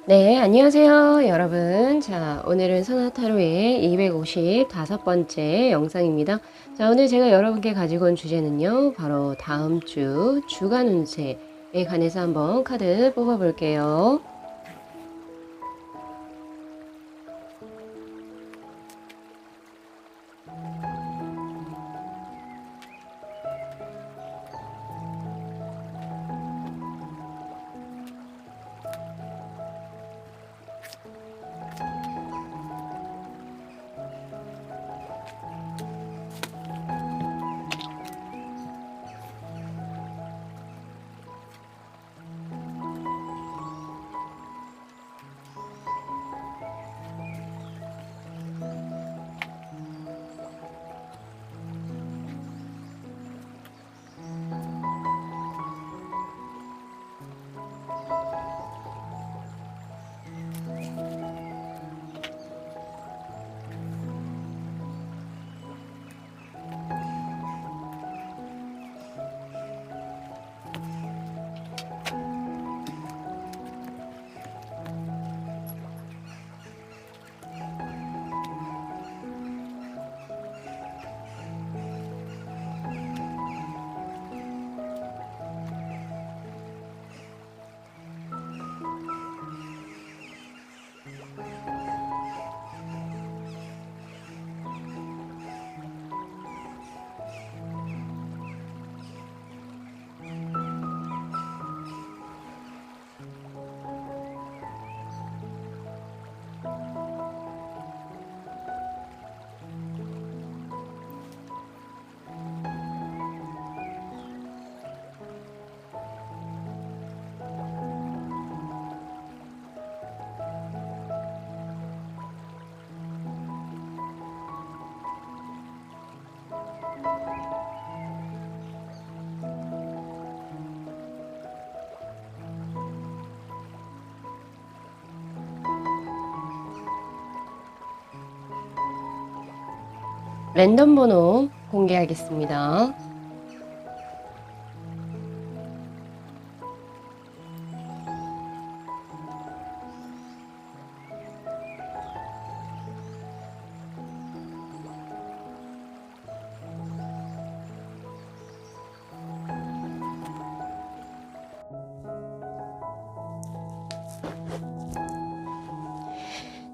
네, 안녕하세요, 여러분. 자, 오늘은 소나타로의 255번째 영상입니다. 자, 오늘 제가 여러분께 가지고 온 주제는요, 바로 다음 주 주간 운세에 관해서 한번 카드 뽑아볼게요. 랜덤 번호 공개하겠습니다.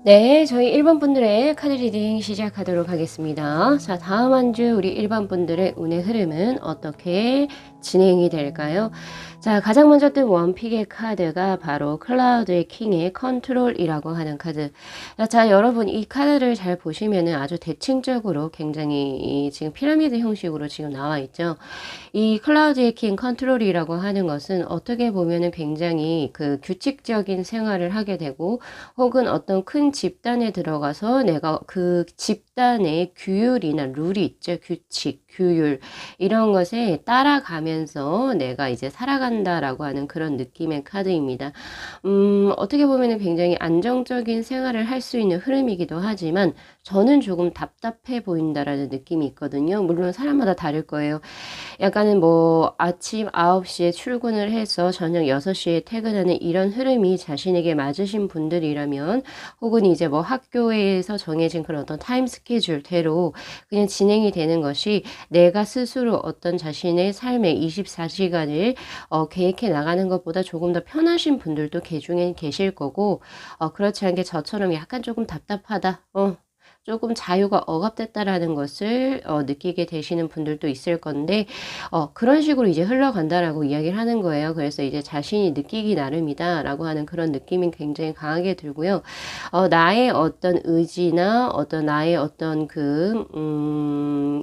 네, 저희 1번 분들의 카드 리딩 시작하도록 하겠습니다. 자, 다음 한 주 우리 1번 분들의 운의 흐름은 어떻게 진행이 될까요? 자, 가장 먼저 뜬 원픽의 카드가 바로 클라우드의 킹의 컨트롤이라고 하는 카드. 자, 여러분 이 카드를 잘 보시면은 아주 대칭적으로 굉장히 지금 피라미드 형식으로 지금 나와 있죠. 이 클라우드의 킹 컨트롤이라고 하는 것은 어떻게 보면은 굉장히 그 규칙적인 생활을 하게 되고 혹은 어떤 큰 집단에 들어가서 내가 그 집단의 규율이나 룰이 있죠. 규칙, 규율 이런 것에 따라가면서 내가 이제 살아간다라고 하는 그런 느낌의 카드입니다. 어떻게 보면은 굉장히 안정적인 생활을 할 수 있는 흐름이기도 하지만 저는 조금 답답해 보인다라는 느낌이 있거든요. 물론 사람마다 다를 거예요. 약간은 뭐 아침 9시에 출근을 해서 저녁 6시에 퇴근하는 이런 흐름이 자신에게 맞으신 분들이라면 혹은 이제 뭐 학교에서 정해진 그런 어떤 타임 스케줄대로 그냥 진행이 되는 것이 내가 스스로 어떤 자신의 삶의 24시간을 계획해 나가는 것보다 조금 더 편하신 분들도 계중에 계실 거고 그렇지 않게 저처럼 약간 조금 답답하다. 조금 자유가 억압됐다라는 것을 느끼게 되시는 분들도 있을 건데 그런 식으로 이제 흘러간다라고 이야기를 하는 거예요. 그래서 이제 자신이 느끼기 나름이다라고 하는 그런 느낌이 굉장히 강하게 들고요. 나의 어떤 의지나 어떤 나의 어떤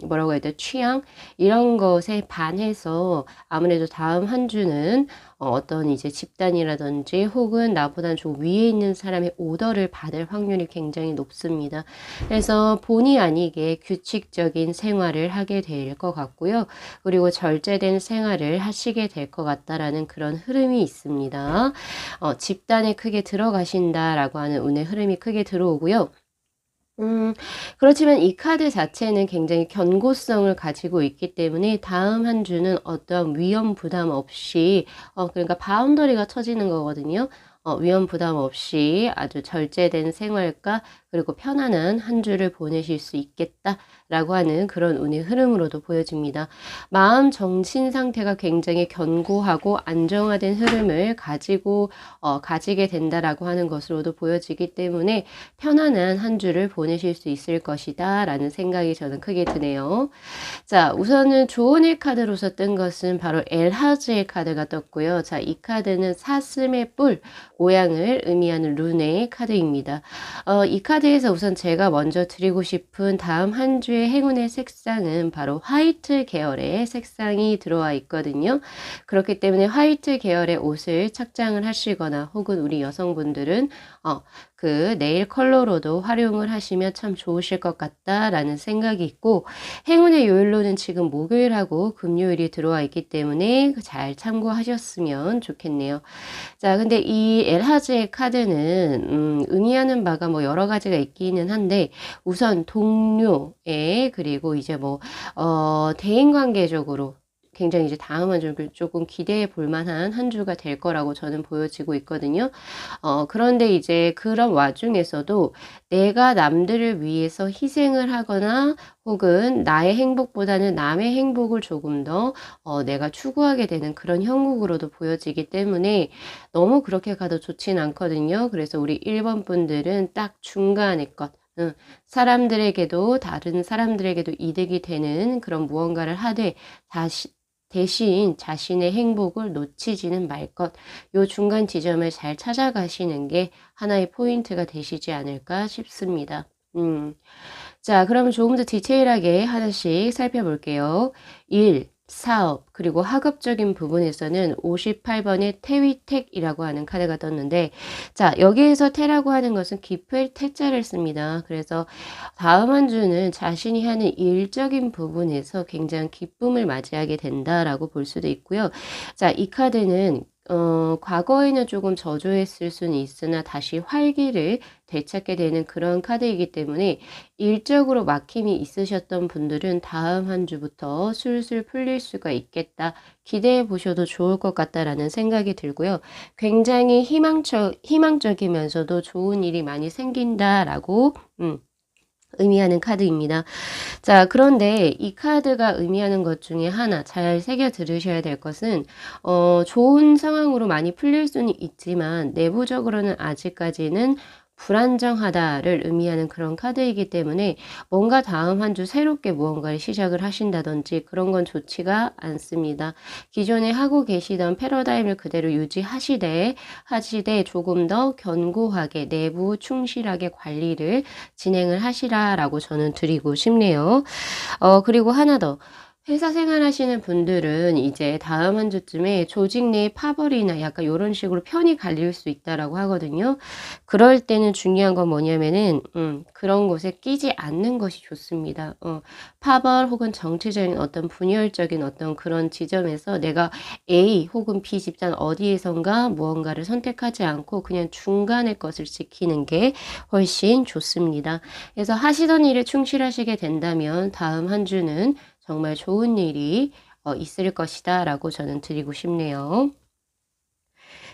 뭐라고 해야 돼? 취향? 이런 것에 반해서 아무래도 다음 한 주는 어떤 이제 집단이라든지 혹은 나보다 좀 위에 있는 사람의 오더를 받을 확률이 굉장히 높습니다. 그래서 본의 아니게 규칙적인 생활을 하게 될 것 같고요. 그리고 절제된 생활을 하시게 될 것 같다라는 그런 흐름이 있습니다. 집단에 크게 들어가신다라고 하는 운의 흐름이 크게 들어오고요. 그렇지만 이 카드 자체는 굉장히 견고성을 가지고 있기 때문에 다음 한 주는 어떤 위험 부담 없이, 그러니까 바운더리가 쳐지는 거거든요. 위험 부담 없이 아주 절제된 생활과 그리고 편안한 한 주를 보내실 수 있겠다라고 하는 그런 운의 흐름으로도 보여집니다. 마음 정신 상태가 굉장히 견고하고 안정화된 흐름을 가지게 된다라고 하는 것으로도 보여지기 때문에 편안한 한 주를 보내실 수 있을 것이다 라는 생각이 저는 크게 드네요. 자, 우선은 좋은 일 카드로서 뜬 것은 바로 엘하즈의 카드가 떴고요. 자, 이 카드는 사슴의 뿔 모양을 의미하는 룬의 카드입니다. 이 카드에서 우선 제가 먼저 드리고 싶은 다음 한 주의 행운의 색상은 바로 화이트 계열의 색상이 들어와 있거든요. 그렇기 때문에 화이트 계열의 옷을 착장을 하시거나 혹은 우리 여성분들은 그 네일 컬러로도 활용을 하시면 참 좋으실 것 같다라는 생각이 있고, 행운의 요일로는 지금 목요일하고 금요일이 들어와 있기 때문에 잘 참고하셨으면 좋겠네요. 자, 근데 이 엘하즈의 카드는 의미하는 바가 뭐 여러 가지가 있기는 한데, 우선 동료에 그리고 이제 뭐 대인관계적으로 굉장히 이제 다음 한 주를 조금 기대해 볼 만한 한 주가 될 거라고 저는 보여지고 있거든요. 그런데 이제 그런 와중에서도 내가 남들을 위해서 희생을 하거나 혹은 나의 행복보다는 남의 행복을 조금 더 내가 추구하게 되는 그런 형국으로도 보여지기 때문에 너무 그렇게 가도 좋진 않거든요. 그래서 우리 1번 분들은 딱 중간의 것, 사람들에게도 다른 사람들에게도 이득이 되는 그런 무언가를 하되 대신 자신의 행복을 놓치지는 말 것, 요 중간 지점을 잘 찾아가시는 게 하나의 포인트가 되시지 않을까 싶습니다. 자, 그러면 조금 더 디테일하게 하나씩 살펴볼게요. 일, 사업, 그리고 학업적인 부분에서는 58번의 태위택이라고 하는 카드가 떴는데, 자, 여기에서 태라고 하는 것은 기쁠 태자를 씁니다. 그래서 다음 한 주는 자신이 하는 일적인 부분에서 굉장히 기쁨을 맞이하게 된다라고 볼 수도 있고요. 자, 이 카드는 과거에는 조금 저조했을 수는 있으나 다시 활기를 되찾게 되는 그런 카드이기 때문에 일적으로 막힘이 있으셨던 분들은 다음 한 주부터 술술 풀릴 수가 있겠다. 기대해 보셔도 좋을 것 같다라는 생각이 들고요. 굉장히 희망적이면서도 좋은 일이 많이 생긴다라고 의미하는 카드입니다. 자, 그런데 이 카드가 의미하는 것 중에 하나 잘 새겨 들으셔야 될 것은 좋은 상황으로 많이 풀릴 수는 있지만 내부적으로는 아직까지는 불안정하다를 의미하는 그런 카드이기 때문에 뭔가 다음 한 주 새롭게 무언가를 시작을 하신다든지 그런 건 좋지가 않습니다. 기존에 하고 계시던 패러다임을 그대로 유지하시되 조금 더 견고하게 내부 충실하게 관리를 진행을 하시라라고 저는 드리고 싶네요. 그리고 하나 더. 회사 생활하시는 분들은 이제 다음 한 주쯤에 조직 내 파벌이나 약간 요런 식으로 편이 갈릴 수 있다라고 하거든요. 그럴 때는 중요한 건 뭐냐면은 그런 곳에 끼지 않는 것이 좋습니다. 파벌 혹은 정치적인 어떤 분열적인 어떤 그런 지점에서 내가 A 혹은 B 집단 어디에선가 무언가를 선택하지 않고 그냥 중간의 것을 지키는 게 훨씬 좋습니다. 그래서 하시던 일에 충실하시게 된다면 다음 한 주는 정말 좋은 일이 있을 것이다 라고 저는 드리고 싶네요.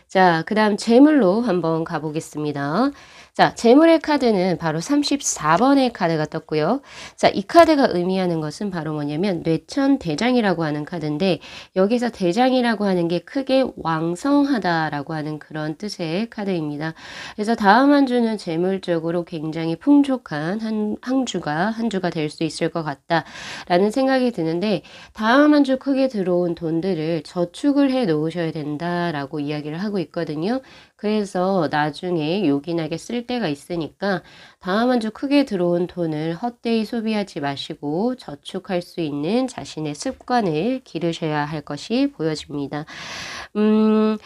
자, 그 다음 재물로 한번 가보겠습니다. 자, 재물의 카드는 바로 34번의 카드가 떴고요. 자, 이 카드가 의미하는 것은 바로 뭐냐면 뇌천대장이라고 하는 카드인데 여기서 대장이라고 하는 게 크게 왕성하다라고 하는 그런 뜻의 카드입니다. 그래서 다음 한 주는 재물적으로 굉장히 풍족한 한 주가 될 수 있을 것 같다라는 생각이 드는데 다음 한 주 크게 들어온 돈들을 저축을 해 놓으셔야 된다라고 이야기를 하고 있거든요. 그래서 나중에 요긴하게 쓸 때가 있으니까 다음 한 주 크게 들어온 돈을 헛되이 소비하지 마시고 저축할 수 있는 자신의 습관을 기르셔야 할 것이 보여집니다.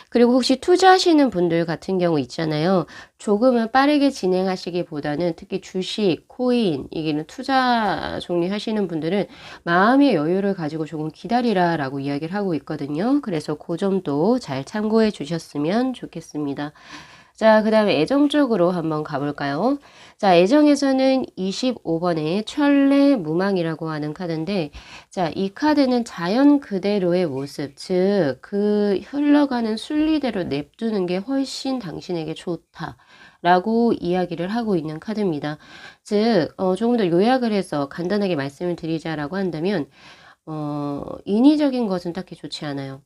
그리고 혹시 투자하시는 분들 같은 경우 있잖아요. 조금은 빠르게 진행하시기보다는 특히 주식, 코인, 이게는 투자 종류 하시는 분들은 마음의 여유를 가지고 조금 기다리라 라고 이야기를 하고 있거든요. 그래서 그 점도 잘 참고해 주셨으면 좋겠습니다. 자, 그 다음에 애정 쪽으로 한번 가볼까요? 자, 애정에서는 25번에 천례무망이라고 하는 카드인데, 자, 이 카드는 자연 그대로의 모습, 즉, 그 흘러가는 순리대로 냅두는 게 훨씬 당신에게 좋다. 라고 이야기를 하고 있는 카드입니다. 즉, 조금 더 요약을 해서 간단하게 말씀을 드리자라고 한다면, 인위적인 것은 딱히 좋지 않아요.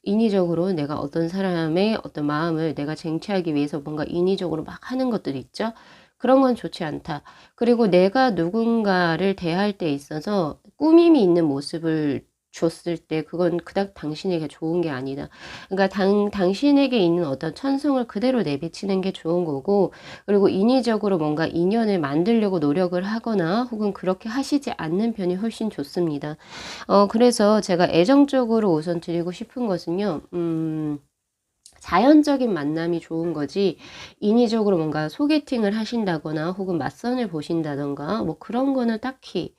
인위적으로 내가 어떤 사람의 어떤 마음을 내가 쟁취하기 위해서 뭔가 인위적으로 막 하는 것들이 있죠. 그런 건 좋지 않다. 그리고 내가 누군가를 대할 때 있어서 꾸밈이 있는 모습을 줬을 때 그건 그닥 당신에게 좋은 게 아니다. 그러니까 당신에게 있는 어떤 천성을 그대로 내비치는 게 좋은 거고, 그리고 인위적으로 뭔가 인연을 만들려고 노력을 하거나 혹은 그렇게 하시지 않는 편이 훨씬 좋습니다. 그래서 제가 애정적으로 우선 드리고 싶은 것은요, 자연적인 만남이 좋은 거지, 인위적으로 뭔가 소개팅을 하신다거나 혹은 맞선을 보신다던가, 뭐 그런 거는 딱히,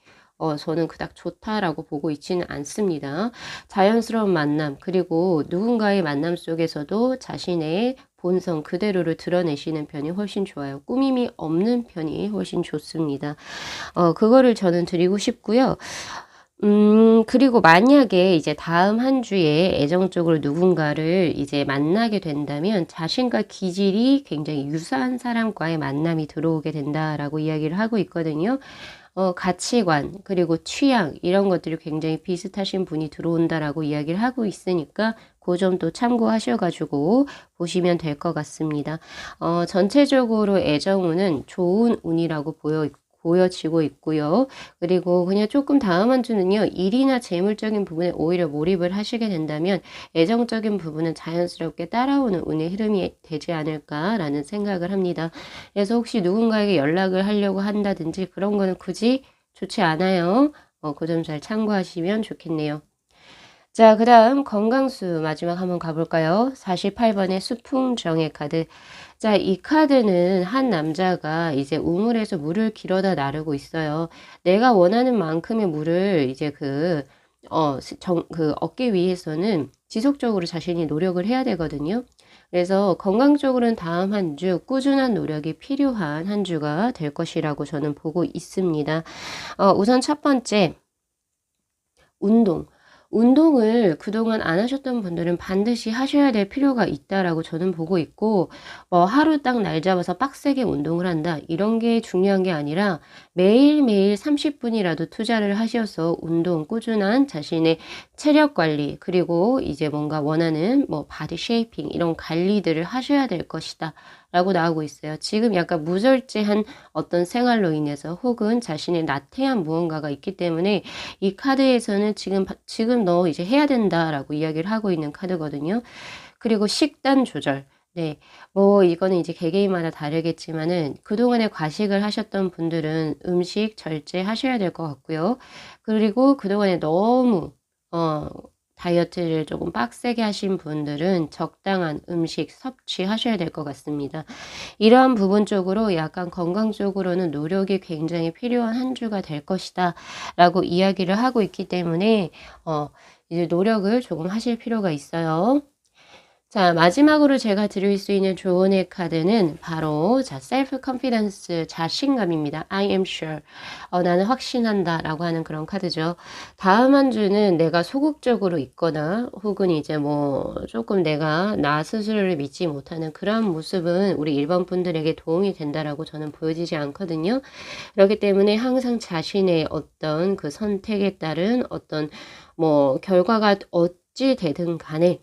저는 그닥 좋다라고 보고 있지는 않습니다. 자연스러운 만남, 그리고 누군가의 만남 속에서도 자신의 본성 그대로를 드러내시는 편이 훨씬 좋아요. 꾸밈이 없는 편이 훨씬 좋습니다. 그거를 저는 드리고 싶고요. 그리고 만약에 이제 다음 한 주에 애정적으로 누군가를 이제 만나게 된다면 자신과 기질이 굉장히 유사한 사람과의 만남이 들어오게 된다라고 이야기를 하고 있거든요. 가치관, 그리고 취향, 이런 것들이 굉장히 비슷하신 분이 들어온다라고 이야기를 하고 있으니까 그 점도 참고하셔가지고 보시면 될 것 같습니다. 전체적으로 애정운은 좋은 운이라고 보여지고 있고요. 그리고 그냥 조금 다음 한 주는요, 일이나 재물적인 부분에 오히려 몰입을 하시게 된다면 애정적인 부분은 자연스럽게 따라오는 운의 흐름이 되지 않을까라는 생각을 합니다. 그래서 혹시 누군가에게 연락을 하려고 한다든지 그런 거는 굳이 좋지 않아요. 그 점 잘 참고하시면 좋겠네요. 자, 그 다음 건강수 마지막 한번 가볼까요? 48번의 수풍정의 카드. 자, 이 카드는 한 남자가 이제 우물에서 물을 길어다 나르고 있어요. 내가 원하는 만큼의 물을 이제 얻기 위해서는 지속적으로 자신이 노력을 해야 되거든요. 그래서 건강적으로는 다음 한 주 꾸준한 노력이 필요한 한 주가 될 것이라고 저는 보고 있습니다. 우선 첫 번째, 운동. 운동을 그동안 안 하셨던 분들은 반드시 하셔야 될 필요가 있다라고 저는 보고 있고, 하루 딱 날 잡아서 빡세게 운동을 한다, 이런 게 중요한 게 아니라 매일매일 30분이라도 투자를 하셔서 운동, 꾸준한 자신의 체력 관리, 그리고 이제 뭔가 원하는 바디 쉐이핑, 이런 관리들을 하셔야 될 것이다 라고 나오고 있어요. 지금 약간 무절제한 어떤 생활로 인해서 혹은 자신의 나태한 무언가가 있기 때문에 이 카드에서는 지금 너 이제 해야 된다라고 이야기를 하고 있는 카드거든요. 그리고 식단 조절. 네, 이거는 이제 개개인마다 다르겠지만은 그동안에 과식을 하셨던 분들은 음식 절제하셔야 될 것 같고요. 그리고 그동안에 너무 다이어트를 조금 빡세게 하신 분들은 적당한 음식 섭취하셔야 될 것 같습니다. 이러한 부분 쪽으로 약간 건강 쪽으로는 노력이 굉장히 필요한 한 주가 될 것이다 라고 이야기를 하고 있기 때문에 이제 노력을 조금 하실 필요가 있어요. 자, 마지막으로 제가 드릴 수 있는 조언의 카드는 바로 셀프 컨피던스, 자신감입니다. I am sure. 나는 확신한다 라고 하는 그런 카드죠. 다음 한 주는 내가 소극적으로 있거나 혹은 이제 조금 내가 나 스스로를 믿지 못하는 그런 모습은 우리 일반 분들에게 도움이 된다라고 저는 보여지지 않거든요. 그렇기 때문에 항상 자신의 어떤 그 선택에 따른 어떤 결과가 어찌 되든 간에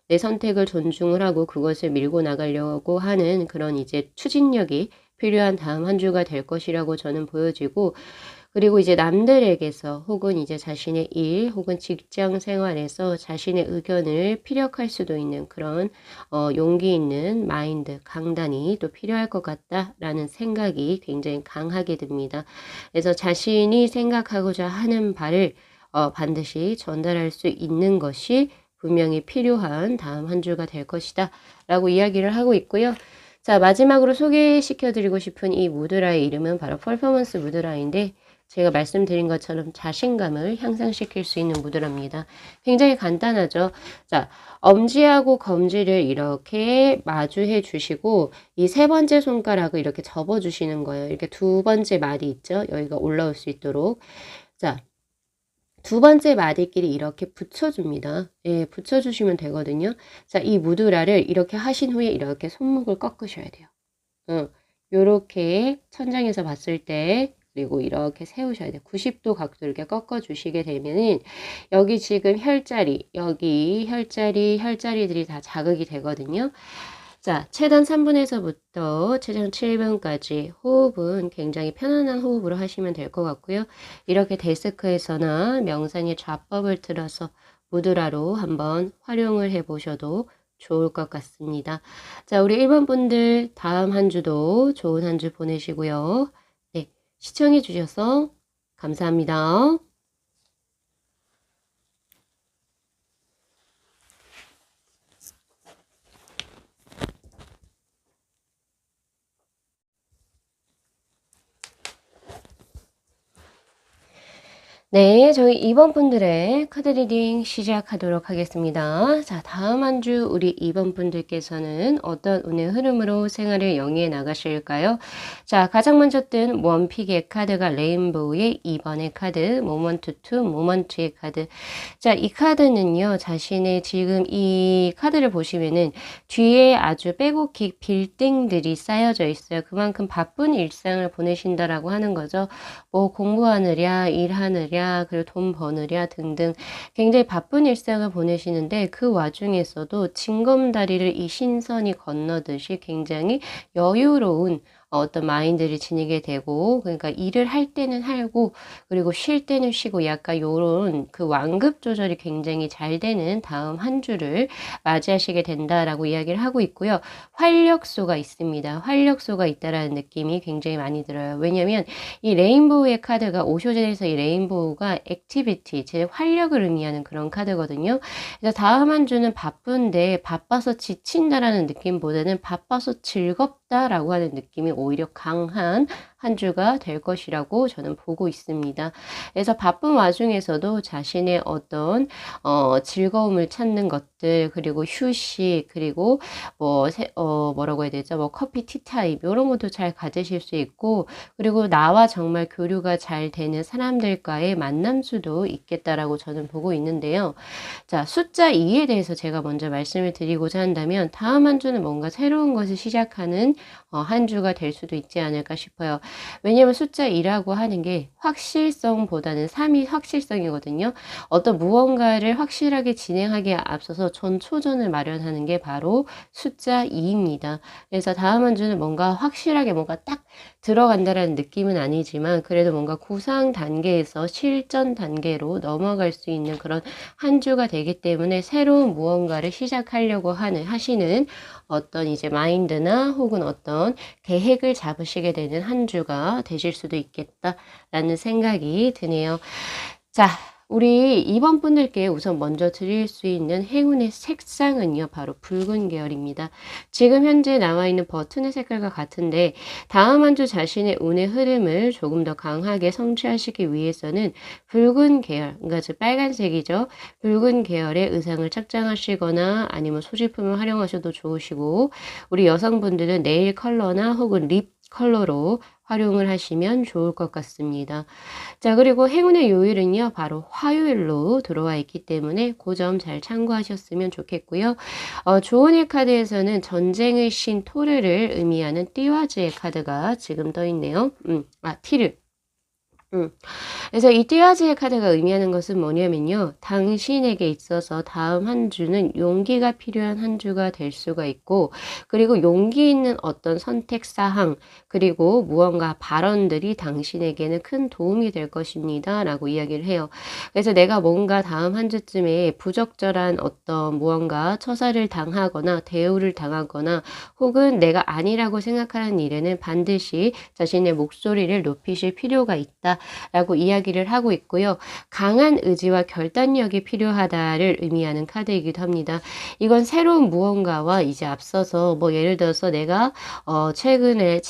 내 선택을 존중을 하고 그것을 밀고 나가려고 하는 그런 이제 추진력이 필요한 다음 한 주가 될 것이라고 저는 보여지고, 그리고 이제 남들에게서 혹은 이제 자신의 일 혹은 직장 생활에서 자신의 의견을 피력할 수도 있는 그런 용기 있는 마인드, 강단이 또 필요할 것 같다라는 생각이 굉장히 강하게 듭니다. 그래서 자신이 생각하고자 하는 바를 반드시 전달할 수 있는 것이 분명히 필요한 다음 한 주가 될 것이다 라고 이야기를 하고 있고요. 자, 마지막으로 소개시켜 드리고 싶은 이 무드라의 이름은 바로 퍼포먼스 무드라인데, 제가 말씀드린 것처럼 자신감을 향상시킬 수 있는 무드랍니다. 굉장히 간단하죠. 자, 엄지하고 검지를 이렇게 마주해 주시고 이 세 번째 손가락을 이렇게 접어 주시는 거예요. 이렇게 두 번째 마디 있죠? 여기가 올라올 수 있도록. 자, 두 번째 마디끼리 이렇게 붙여줍니다. 예, 붙여주시면 되거든요. 자, 이 무드라를 이렇게 하신 후에 이렇게 손목을 꺾으셔야 돼요. 요렇게 천장에서 봤을 때 그리고 이렇게 세우셔야 돼요. 90도 각도 이렇게 꺾어주시게 되면은 여기 지금 혈자리, 여기 혈자리들이 다 자극이 되거든요. 자, 최단 3분에서부터 최장 7분까지 호흡은 굉장히 편안한 호흡으로 하시면 될 것 같고요. 이렇게 데스크에서나 명상의 좌법을 틀어서 무드라로 한번 활용을 해보셔도 좋을 것 같습니다. 자, 우리 1번 분들 다음 한 주도 좋은 한 주 보내시고요. 네, 시청해 주셔서 감사합니다. 네, 저희 2번 분들의 카드 리딩 시작하도록 하겠습니다. 자, 다음 한 주 우리 2번 분들께서는 어떤 운의 흐름으로 생활을 영위해 나가실까요? 자, 가장 먼저 뜬 원픽의 카드가 레인보우의 2번의 카드, 모먼트 투 모먼트의 카드. 자, 이 카드는요, 자신의 지금 이 카드를 보시면은 뒤에 아주 빼곡히 빌딩들이 쌓여져 있어요. 그만큼 바쁜 일상을 보내신다라고 하는 거죠. 뭐 공부하느랴, 일하느랴, 그리고 돈 버느랴 등등 굉장히 바쁜 일상을 보내시는데 그 와중에서도 징검다리를 이 신선이 건너듯이 굉장히 여유로운 어떤 마인드를 지니게 되고 그러니까 일을 할 때는 하고 그리고 쉴 때는 쉬고 약간 요런 그 완급 조절이 굉장히 잘 되는 다음 한 주를 맞이하시게 된다라고 이야기를 하고 있고요. 활력소가 있습니다. 활력소가 있다라는 느낌이 굉장히 많이 들어요. 왜냐면 이 레인보우의 카드가 오쇼젠에서 이 레인보우가 액티비티, 제 활력을 의미하는 그런 카드거든요. 그래서 다음 한 주는 바쁜데 바빠서 지친다라는 느낌보다는 바빠서 즐겁다라고 하는 느낌이 오히려 강한 한 주가 될 것이라고 저는 보고 있습니다. 그래서 바쁜 와중에서도 자신의 어떤 즐거움을 찾는 것들 그리고 휴식 그리고 뭐라고 해야 되죠? 뭐 커피 티타임 이런 것도 잘 가지실 수 있고 그리고 나와 정말 교류가 잘 되는 사람들과의 만남 수도 있겠다라고 저는 보고 있는데요. 자, 숫자 2에 대해서 제가 먼저 말씀을 드리고자 한다면 다음 한 주는 뭔가 새로운 것을 시작하는 한 주가 될 수도 있지 않을까 싶어요. 왜냐하면 숫자 2라고 하는 게 확실성보다는 3이 확실성이거든요. 어떤 무언가를 확실하게 진행하기에 앞서서 전초전을 마련하는 게 바로 숫자 2입니다. 그래서 다음 한 주는 뭔가 확실하게 뭔가 딱 들어간다라는 느낌은 아니지만 그래도 뭔가 구상 단계에서 실전 단계로 넘어갈 수 있는 그런 한 주가 되기 때문에 새로운 무언가를 시작하려고 하시는 어떤 이제 마인드나 혹은 어떤 계획을 잡으시게 되는 한 주가 되실 수도 있겠다라는 생각이 드네요. 자, 우리 2번 분들께 우선 먼저 드릴 수 있는 행운의 색상은요, 바로 붉은 계열입니다. 지금 현재 나와 있는 버튼의 색깔과 같은데 다음 한 주 자신의 운의 흐름을 조금 더 강하게 성취하시기 위해서는 붉은 계열, 그러니까 즉 빨간색이죠. 붉은 계열의 의상을 착장하시거나 아니면 소지품을 활용하셔도 좋으시고 우리 여성분들은 네일 컬러나 혹은 립 컬러로 활용을 하시면 좋을 것 같습니다. 자, 그리고 행운의 요일은요, 바로 화요일로 들어와 있기 때문에 그 점 잘 참고하셨으면 좋겠고요. 조언의 카드에서는 전쟁의 신 토르를 의미하는 띠와즈의 카드가 지금 떠 있네요. 티르. 그래서 이 띠아즈의 카드가 의미하는 것은 뭐냐면요. 당신에게 있어서 다음 한 주는 용기가 필요한 한 주가 될 수가 있고 그리고 용기 있는 어떤 선택 사항 그리고 무언가 발언들이 당신에게는 큰 도움이 될 것입니다. 라고 이야기를 해요. 그래서 내가 뭔가 다음 한 주쯤에 부적절한 어떤 무언가 처사를 당하거나 대우를 당하거나 혹은 내가 아니라고 생각하는 일에는 반드시 자신의 목소리를 높이실 필요가 있다. 라고 이야기를 하고 있고요. 강한 의지와 결단력이 필요하다를 의미하는 카드이기도 합니다. 이건 새로운 무언가와 이제 앞서서 뭐 예를 들어서 내가 최근에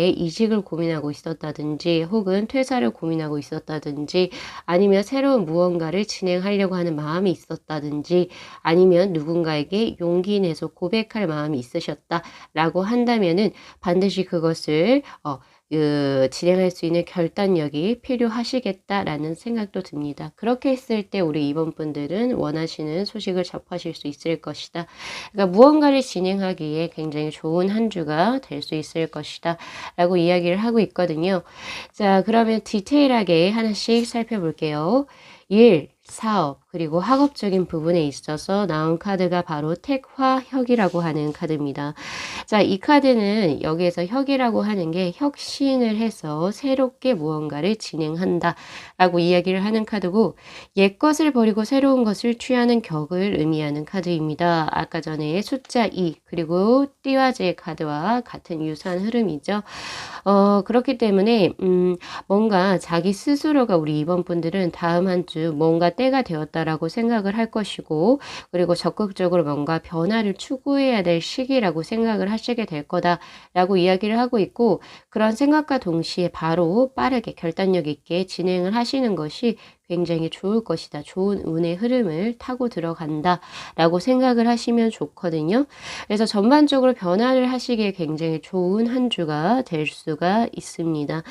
이직을 고민하고 있었다든지 혹은 퇴사를 고민하고 있었다든지 아니면 새로운 무언가를 진행하려고 하는 마음이 있었다든지 아니면 누군가에게 용기 내서 고백할 마음이 있으셨다라고 한다면은 반드시 그것을 진행할 수 있는 결단력이 필요하시겠다라는 생각도 듭니다. 그렇게 했을 때 우리 이번 분들은 원하시는 소식을 접하실 수 있을 것이다. 그러니까 무언가를 진행하기에 굉장히 좋은 한 주가 될 수 있을 것이다 라고 이야기를 하고 있거든요. 자, 그러면 디테일하게 하나씩 살펴볼게요. 일, 사업, 그리고 학업적인 부분에 있어서 나온 카드가 바로 택화혁이라고 하는 카드입니다. 자, 이 카드는 여기에서 혁이라고 하는 게 혁신을 해서 새롭게 무언가를 진행한다 라고 이야기를 하는 카드고 옛 것을 버리고 새로운 것을 취하는 격을 의미하는 카드입니다. 아까 전에 숫자 2 그리고 띠와제 카드와 같은 유사한 흐름이죠. 그렇기 때문에 뭔가 자기 스스로가 우리 이번 분들은 다음 한 주 뭔가 때가 되었다라고 생각을 할 것이고 그리고 적극적으로 뭔가 변화를 추구해야 될 시기라고 생각을 하시게 될 거다라고 이야기를 하고 있고 그런 생각과 동시에 바로 빠르게 결단력 있게 진행을 하시는 것이 굉장히 좋을 것이다. 좋은 운의 흐름을 타고 들어간다 라고 생각을 하시면 좋거든요. 그래서 전반적으로 변화를 하시기에 굉장히 좋은 한 주가 될 수가 있습니다.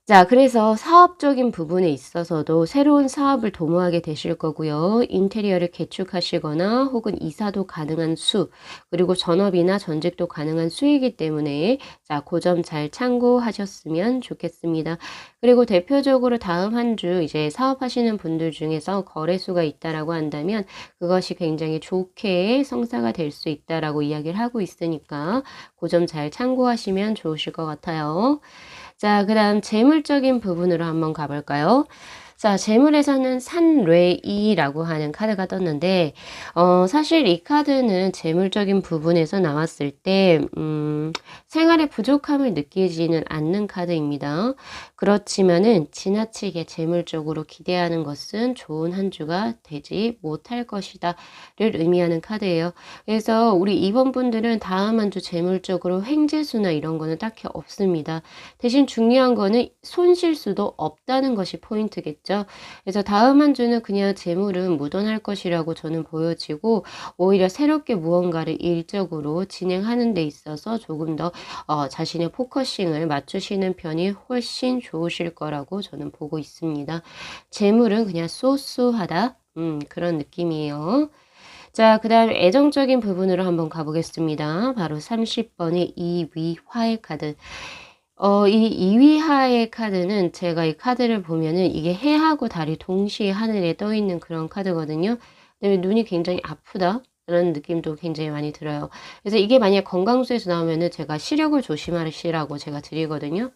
자, 그래서 사업적인 부분에 있어서도 새로운 사업을 도모하게 되실 거고요. 인테리어를 개축하시거나 혹은 이사도 가능한 수, 그리고 전업이나 전직도 가능한 수이기 때문에 자, 그 점 잘 참고하셨으면 좋겠습니다. 그리고 대표적으로 다음 한 주 이제 사업하시는 분들 중에서 거래수가 있다라고 한다면 그것이 굉장히 좋게 성사가 될 수 있다라고 이야기를 하고 있으니까 그 점 잘 참고하시면 좋으실 것 같아요. 자, 그 다음 재물적인 부분으로 한번 가볼까요? 자, 재물에서는 산뢰이라고 하는 카드가 떴는데, 사실 이 카드는 재물적인 부분에서 나왔을 때, 생활의 부족함을 느끼지는 않는 카드입니다. 그렇지만은 지나치게 재물적으로 기대하는 것은 좋은 한 주가 되지 못할 것이다를 의미하는 카드예요. 그래서 우리 이번 분들은 다음 한 주 재물적으로 횡재수나 이런 거는 딱히 없습니다. 대신 중요한 거는 손실수도 없다는 것이 포인트겠죠. 그래서 다음 한 주는 그냥 재물은 무던할 것이라고 저는 보여지고 오히려 새롭게 무언가를 일적으로 진행하는 데 있어서 조금 더 자신의 포커싱을 맞추시는 편이 훨씬 좋으실 거라고 저는 보고 있습니다. 재물은 그냥 쏘쏘하다 그런 느낌이에요. 자, 그 다음 애정적인 부분으로 한번 가보겠습니다. 바로 30번의 이위화의 카드. 이 이위하의 카드는 제가 이 카드를 보면은 이게 해하고 달이 동시에 하늘에 떠 있는 그런 카드거든요. 근데 눈이 굉장히 아프다. 라는 느낌도 굉장히 많이 들어요. 그래서 이게 만약 건강수에서 나오면은 제가 시력을 조심하시라고 제가 드리거든요.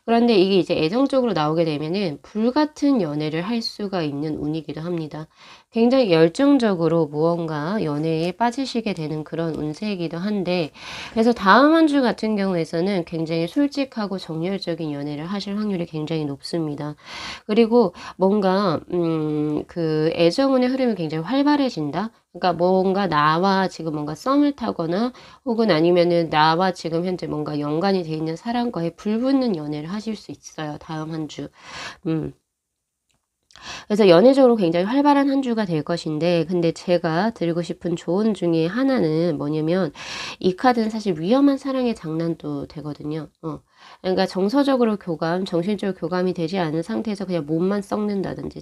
그런데 이게 이제 애정적으로 나오게 되면은 불같은 연애를 할 수가 있는 운이기도 합니다. 굉장히 열정적으로 무언가 연애에 빠지시게 되는 그런 운세이기도 한데 그래서 다음 한 주 같은 경우에서는 굉장히 솔직하고 정열적인 연애를 하실 확률이 굉장히 높습니다. 그리고 뭔가 그 애정운의 흐름이 굉장히 활발해진다. 그러니까 뭔가 나와 지금 뭔가 썸을 타거나 혹은 아니면은 나와 지금 현재 뭔가 연관이 돼 있는 사람과의 불붙는 연애를 하실 수 있어요. 다음 한 주. 그래서 연애적으로 굉장히 활발한 한 주가 될 것인데 근데 제가 드리고 싶은 조언 중에 하나는 뭐냐면 이 카드는 사실 위험한 사랑의 장난도 되거든요. 그러니까 정서적으로 교감, 정신적으로 교감이 되지 않은 상태에서 그냥 몸만 썩는다든지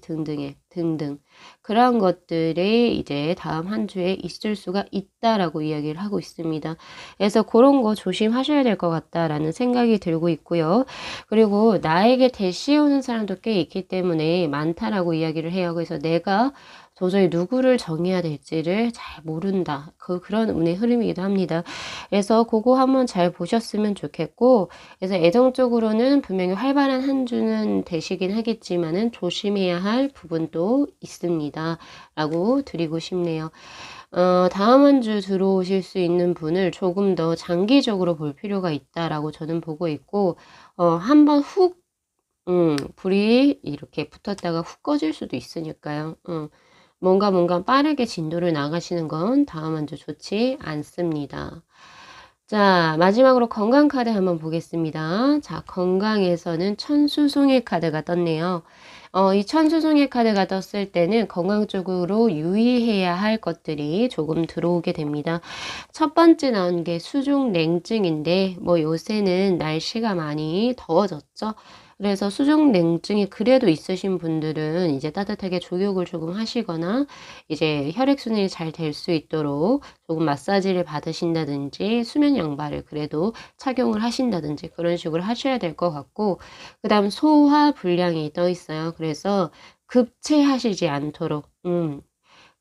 등등 그런 것들이 이제 다음 한 주에 있을 수가 있다라고 이야기를 하고 있습니다. 그래서 그런 거 조심하셔야 될 것 같다라는 생각이 들고 있고요. 그리고 나에게 대시오는 사람도 꽤 있기 때문에 많다라고 이야기를 해요. 그래서 내가 도저히 누구를 정해야 될지를 잘 모른다. 그런 운의 흐름이기도 합니다. 그래서 그거 한번 잘 보셨으면 좋겠고, 그래서 애정적으로는 분명히 활발한 한 주는 되시긴 하겠지만은 조심해야 할 부분도 있습니다. 라고 드리고 싶네요. 다음 한 주 들어오실 수 있는 분을 조금 더 장기적으로 볼 필요가 있다라고 저는 보고 있고, 한번 훅, 불이 이렇게 붙었다가 훅 꺼질 수도 있으니까요. 뭔가 빠르게 진도를 나가시는 건 다음 한 주 좋지 않습니다. 자, 마지막으로 건강 카드 한번 보겠습니다. 자, 건강에서는 천수송의 카드가 떴네요. 이 천수송의 카드가 떴을 때는 건강 쪽으로 유의해야 할 것들이 조금 들어오게 됩니다. 첫 번째 나온 게 수중 냉증인데, 뭐 요새는 날씨가 많이 더워졌죠. 그래서 수중 냉증이 그래도 있으신 분들은 이제 따뜻하게 족욕을 조금 하시거나 이제 혈액순환이 잘 될 수 있도록 조금 마사지를 받으신다든지 수면 양말을 그래도 착용을 하신다든지 그런 식으로 하셔야 될 것 같고, 그 다음 소화 불량이 떠 있어요. 그래서 급체하시지 않도록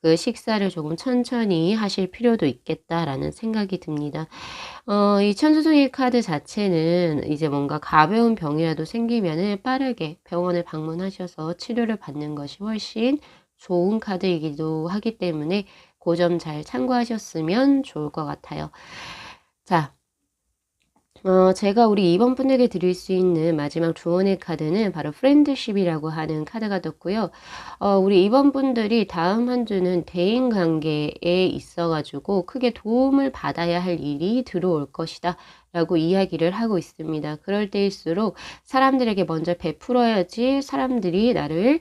그 식사를 조금 천천히 하실 필요도 있겠다라는 생각이 듭니다. 이 천수송이 카드 자체는 이제 뭔가 가벼운 병이라도 생기면은 빠르게 병원을 방문하셔서 치료를 받는 것이 훨씬 좋은 카드이기도 하기 때문에 그 점 잘 참고하셨으면 좋을 것 같아요. 자, 제가 우리 2번 분에게 드릴 수 있는 마지막 조언의 카드는 바로 프렌드십이라고 하는 카드가 떴고요. 우리 2번 분들이 다음 한 주는 대인 관계에 있어가지고 크게 도움을 받아야 할 일이 들어올 것이다. 라고 이야기를 하고 있습니다. 그럴 때일수록 사람들에게 먼저 베풀어야지 사람들이 나를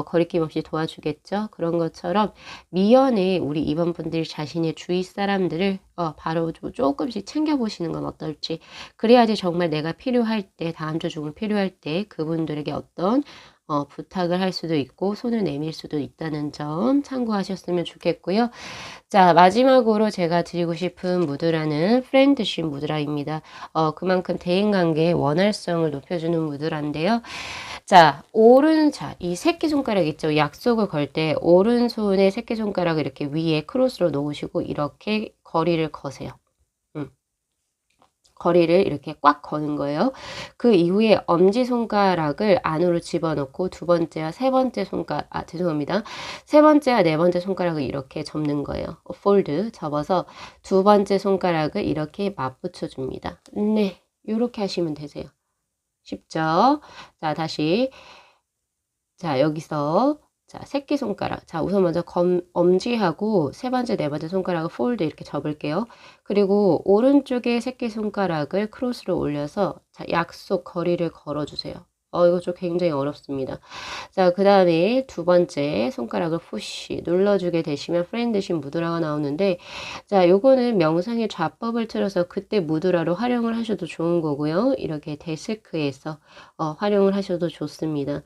거리낌 없이 도와주겠죠. 그런 것처럼 미연에 우리 2번 분들이 자신의 주위 사람들을 바로 조금씩 챙겨보시는 건 어떨지. 그래야지 정말 내가 필요할 때, 다음 주 중을 필요할 때 그분들에게 어떤 부탁을 할 수도 있고 손을 내밀 수도 있다는 점 참고하셨으면 좋겠고요. 자, 마지막으로 제가 드리고 싶은 무드라는 프렌드십 무드라입니다. 그만큼 대인관계의 원활성을 높여주는 무드라인데요. 자, 이 새끼손가락 있죠? 약속을 걸 때 오른손의 새끼손가락을 이렇게 위에 크로스로 놓으시고 이렇게 거리를 거세요. 거리를 이렇게 꽉 거는 거예요. 그 이후에 엄지손가락을 안으로 집어넣고 두 번째와 세 번째 죄송합니다. 세 번째와 네 번째 손가락을 이렇게 접는 거예요. 폴드 접어서 두 번째 손가락을 이렇게 맞붙여 줍니다. 네, 이렇게 하시면 되세요. 쉽죠? 자, 다시. 자, 여기서 자, 새끼손가락. 자, 우선 먼저 엄지하고 세 번째, 네 번째 손가락을 폴드 이렇게 접을게요. 그리고 오른쪽에 새끼손가락을 크로스로 올려서 자, 약속 거리를 걸어주세요. 이거 좀 굉장히 어렵습니다. 자, 그 다음에 두 번째 손가락을 푸시 눌러주게 되시면 프렌드십 무드라가 나오는데, 자, 요거는 명상의 좌법을 틀어서 그때 무드라로 활용을 하셔도 좋은 거고요. 이렇게 데스크에서 활용을 하셔도 좋습니다.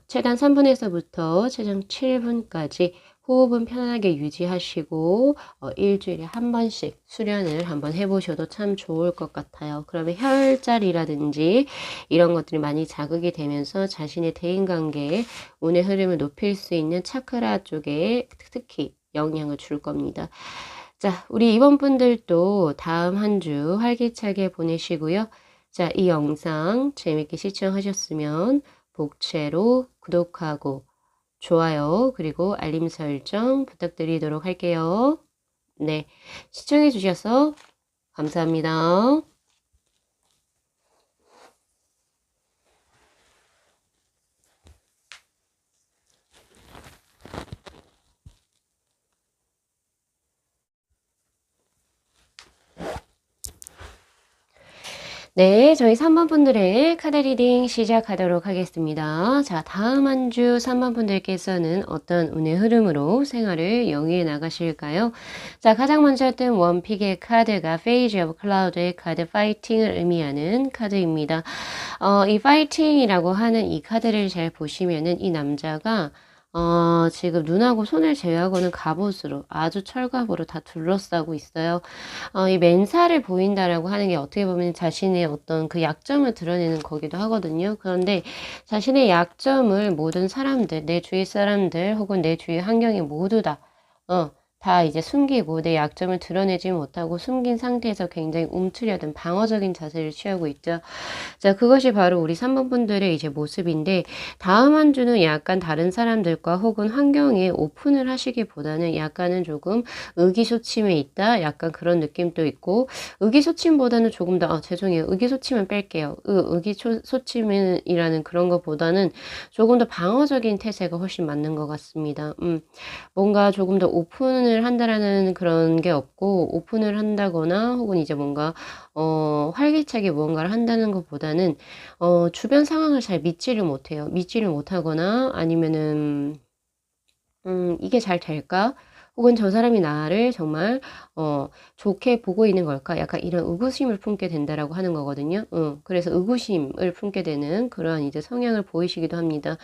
최단 3분에서부터 최장 7분까지 호흡은 편안하게 유지하시고 일주일에 한 번씩 수련을 한번 해보셔도 참 좋을 것 같아요. 그러면 혈자리라든지 이런 것들이 많이 자극이 되면서 자신의 대인관계에 운의 흐름을 높일 수 있는 차크라 쪽에 특히 영향을 줄 겁니다. 자, 우리 이번 분들도 다음 한 주 활기차게 보내시고요. 자, 이 영상 재밌게 시청하셨으면 복채로 구독하고 좋아요 그리고 알림 설정 부탁드리도록 할게요. 네, 시청해 주셔서 감사합니다. 네, 저희 3번 분들의 카드 리딩 시작하도록 하겠습니다. 자, 다음 한 주 3번 분들께서는 어떤 운의 흐름으로 생활을 영위해 나가실까요? 자, 가장 먼저 뜬 원픽의 카드가 Phase of Cloud의 카드 파이팅을 의미하는 카드입니다. 이 파이팅이라고 하는 이 카드를 잘 보시면은 이 남자가 지금 눈하고 손을 제외하고는 갑옷으로 아주 철갑으로 다 둘러싸고 있어요. 이 맨살을 보인다라고 하는 게 어떻게 보면 자신의 어떤 그 약점을 드러내는 거기도 하거든요. 그런데 자신의 약점을 모든 사람들, 내 주위 사람들 혹은 내 주위 환경이 모두 다 이제 숨기고 내 약점을 드러내지 못하고 숨긴 상태에서 굉장히 움츠려든 방어적인 자세를 취하고 있죠. 자, 그것이 바로 우리 3번 분들의 이제 모습인데, 다음 한 주는 약간 다른 사람들과 혹은 환경에 오픈을 하시기보다는 약간은 조금 의기소침해 있다. 약간 그런 느낌도 있고, 의기소침보다는 조금 더, 죄송해요. 의기소침은 뺄게요. 의기소침이라는 그런 것보다는 조금 더 방어적인 태세가 훨씬 맞는 것 같습니다. 뭔가 조금 더 오픈을 한다라는 그런 게 없고, 오픈을 한다거나 혹은 이제 뭔가 활기차게 무언가를 한다는 것보다는 주변 상황을 잘 믿지를 못해요. 믿지를 못하거나 아니면은 이게 잘 될까? 혹은 저 사람이 나를 정말 좋게 보고 있는 걸까? 약간 이런 의구심을 품게 된다라고 하는 거거든요. 그래서 의구심을 품게 되는 그러한 이제 성향을 보이시기도 합니다.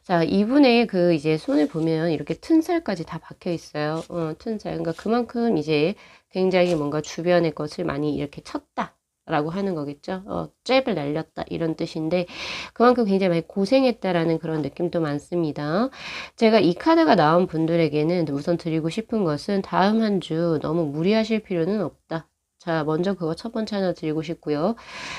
자, 이분의 그 이제 손을 보면 이렇게 튼살까지 다 박혀 있어요. 튼살. 그러니까 그만큼 이제 굉장히 뭔가 주변의 것을 많이 이렇게 쳤다. 라고 하는 거겠죠. 잽을 날렸다. 이런 뜻인데, 그만큼 굉장히 많이 고생했다라는 그런 느낌도 많습니다. 제가 이 카드가 나온 분들에게는 우선 드리고 싶은 것은 다음 한 주 너무 무리하실 필요는 없다. 자, 먼저 그거 첫 번째 하나 드리고 싶고요.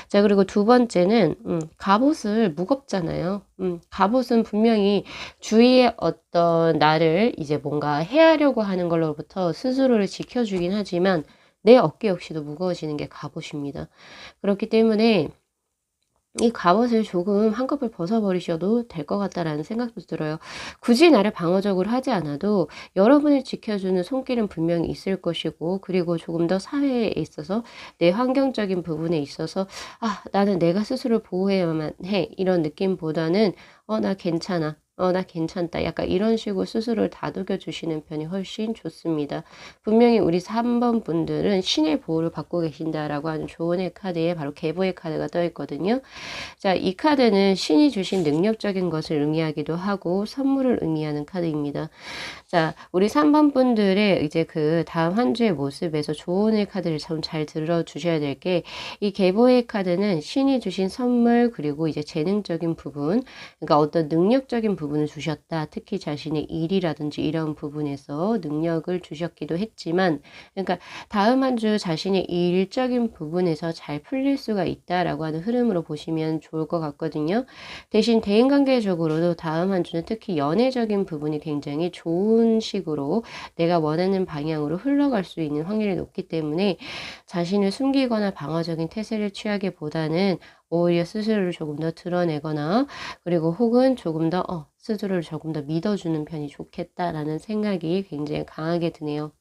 자, 그리고 두 번째는, 갑옷을 무겁잖아요. 갑옷은 분명히 주위의 어떤 나를 이제 뭔가 해하려고 하는 걸로부터 스스로를 지켜주긴 하지만 내 어깨 역시도 무거워지는 게 갑옷입니다. 그렇기 때문에 이 갑옷을 조금 한꺼풀 벗어버리셔도 될 것 같다라는 생각도 들어요. 굳이 나를 방어적으로 하지 않아도 여러분을 지켜주는 손길은 분명히 있을 것이고, 그리고 조금 더 사회에 있어서 내 환경적인 부분에 있어서 나는 내가 스스로 보호해야만 해. 이런 느낌보다는 나 괜찮아. 나 괜찮다. 약간 이런 식으로 스스로를 다독여 주시는 편이 훨씬 좋습니다. 분명히 우리 3번 분들은 신의 보호를 받고 계신다라고 하는 조언의 카드에 바로 계보의 카드가 떠 있거든요. 자, 이 카드는 신이 주신 능력적인 것을 의미하기도 하고 선물을 의미하는 카드입니다. 자, 우리 3번 분들의 이제 그 다음 한 주의 모습에서 조언의 카드를 좀 잘 들어주셔야 될 게, 이 계보의 카드는 신이 주신 선물, 그리고 이제 재능적인 부분, 그러니까 어떤 능력적인 부분을 주셨다. 특히 자신의 일이라든지 이런 부분에서 능력을 주셨기도 했지만, 그러니까 다음 한 주 자신의 일적인 부분에서 잘 풀릴 수가 있다라고 하는 흐름으로 보시면 좋을 것 같거든요. 대신 대인관계적으로도 다음 한 주는 특히 연애적인 부분이 굉장히 좋은 식으로 내가 원하는 방향으로 흘러갈 수 있는 확률이 높기 때문에 자신을 숨기거나 방어적인 태세를 취하기보다는 오히려 스스로를 조금 더 드러내거나, 그리고 혹은 조금 더 스스로를 조금 더 믿어주는 편이 좋겠다라는 생각이 굉장히 강하게 드네요.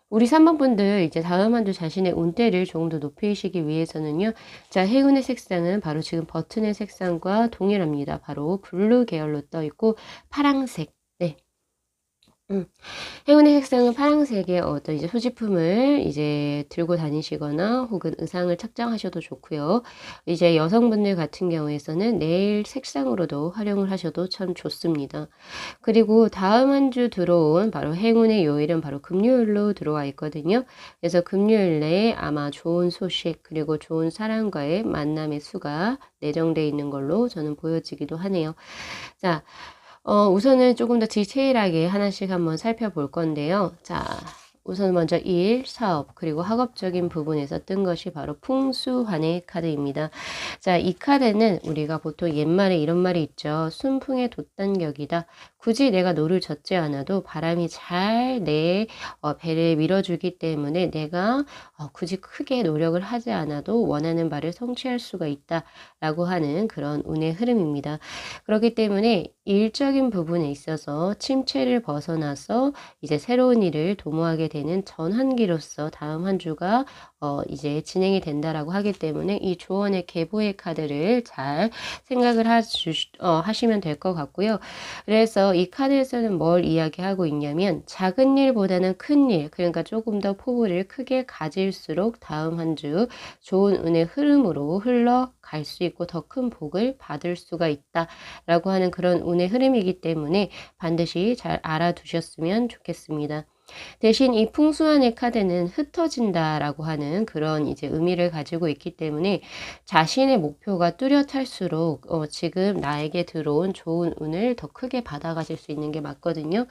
우리 3번 분들 이제 다음 한 주 자신의 운대를 조금 더 높이시기 위해서는요. 자, 행운의 색상은 바로 지금 버튼의 색상과 동일합니다. 바로 블루 계열로 떠 있고 파랑색. 네. 행운의 색상은 파란색의 어떤 이제 소지품을 이제 들고 다니시거나 혹은 의상을 착장하셔도 좋고요. 이제 여성분들 같은 경우에서는 네일 색상으로도 활용을 하셔도 참 좋습니다. 그리고 다음 한 주 들어온 바로 행운의 요일은 바로 금요일로 들어와 있거든요. 그래서 금요일 내에 아마 좋은 소식 그리고 좋은 사람과의 만남의 수가 내정되어 있는 걸로 저는 보여지기도 하네요. 자, 우선은 조금 더 디테일하게 하나씩 한번 살펴볼 건데요. 자, 우선 먼저 일, 사업, 그리고 학업적인 부분에서 뜬 것이 바로 풍수환의 카드입니다. 자, 이 카드는 우리가 보통 옛말에 이런 말이 있죠. 순풍의 돛단격이다. 굳이 내가 노를 젓지 않아도 바람이 잘 내 배를 밀어주기 때문에 내가 굳이 크게 노력을 하지 않아도 원하는 바를 성취할 수가 있다라고 하는 그런 운의 흐름입니다. 그렇기 때문에 일적인 부분에 있어서 침체를 벗어나서 이제 새로운 일을 도모하게 되는 전환기로서 다음 한 주가 이제 진행이 된다라고 하기 때문에 이 조언의 계보의 카드를 잘 생각을 하시면 될 것 같고요. 그래서 그래서 이 카드에서는 뭘 이야기하고 있냐면 작은 일보다는 큰 일, 그러니까 조금 더 포부를 크게 가질수록 다음 한 주 좋은 운의 흐름으로 흘러갈 수 있고 더 큰 복을 받을 수가 있다라고 하는 그런 운의 흐름이기 때문에 반드시 잘 알아두셨으면 좋겠습니다. 대신 이 풍수한의 카드는 흩어진다라고 하는 그런 이제 의미를 가지고 있기 때문에 자신의 목표가 뚜렷할수록 지금 나에게 들어온 좋은 운을 더 크게 받아가실 수 있는 게 맞거든요.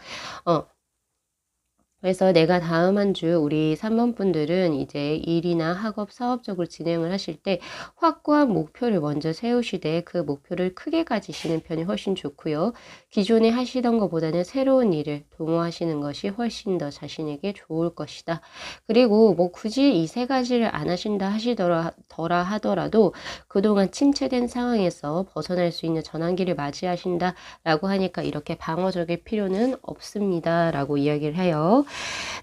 그래서 내가 다음 한 주 우리 3번 분들은 이제 일이나 학업, 사업적으로 진행을 하실 때 확고한 목표를 먼저 세우시되 그 목표를 크게 가지시는 편이 훨씬 좋고요. 기존에 하시던 것보다는 새로운 일을 도모하시는 것이 훨씬 더 자신에게 좋을 것이다. 그리고 뭐 굳이 이 세 가지를 안 하신다 하시더라 하더라도 그동안 침체된 상황에서 벗어날 수 있는 전환기를 맞이하신다라고 하니까 이렇게 방어적일 필요는 없습니다. 라고 이야기를 해요.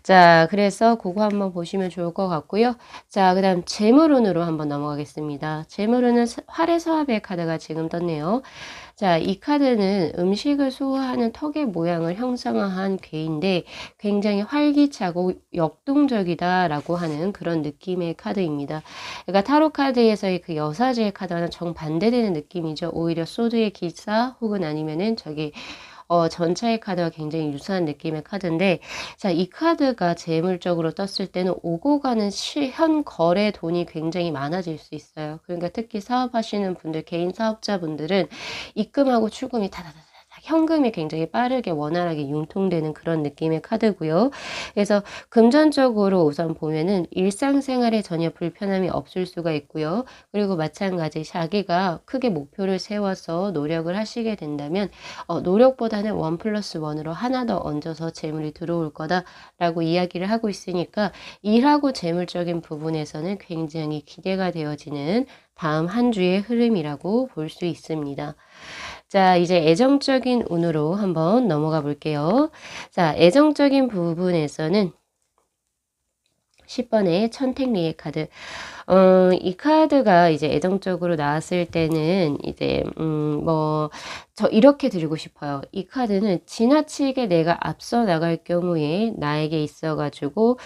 자, 그래서 그거 한번 보시면 좋을 것 같고요. 자, 그 다음 재물운으로 한번 넘어가겠습니다. 재물운은 활의 서합의 카드가 지금 떴네요. 자, 이 카드는 음식을 소화하는 턱의 모양을 형상화한 괴인데 굉장히 활기차고 역동적이다라고 하는 그런 느낌의 카드입니다. 그러니까 타로 카드에서의 그 여사제의 카드와는 정반대되는 느낌이죠. 오히려 소드의 기사 혹은 아니면은 저기 전차의 카드와 굉장히 유사한 느낌의 카드인데, 자, 이 카드가 재물적으로 떴을 때는 오고 가는 현 거래 돈이 굉장히 많아질 수 있어요. 그러니까 특히 사업하시는 분들, 개인 사업자분들은 입금하고 출금이 다다다다 현금이 굉장히 빠르게 원활하게 융통되는 그런 느낌의 카드고요. 그래서 금전적으로 우선 보면은 일상생활에 전혀 불편함이 없을 수가 있고요. 그리고 마찬가지 자기가 크게 목표를 세워서 노력을 하시게 된다면 노력보다는 1+1으로 하나 더 얹어서 재물이 들어올 거다라고 이야기를 하고 있으니까 일하고 재물적인 부분에서는 굉장히 기대가 되어지는 다음 한 주의 흐름이라고 볼 수 있습니다. 자, 이제 애정적인 운으로 한번 넘어가 볼게요. 자, 애정적인 부분에서는 10번의 천택리의 카드. 이 카드가 이제 애정적으로 나왔을 때는 이제, 저 이렇게 드리고 싶어요. 이 카드는 지나치게 내가 앞서 나갈 경우에 나에게 있어가지고,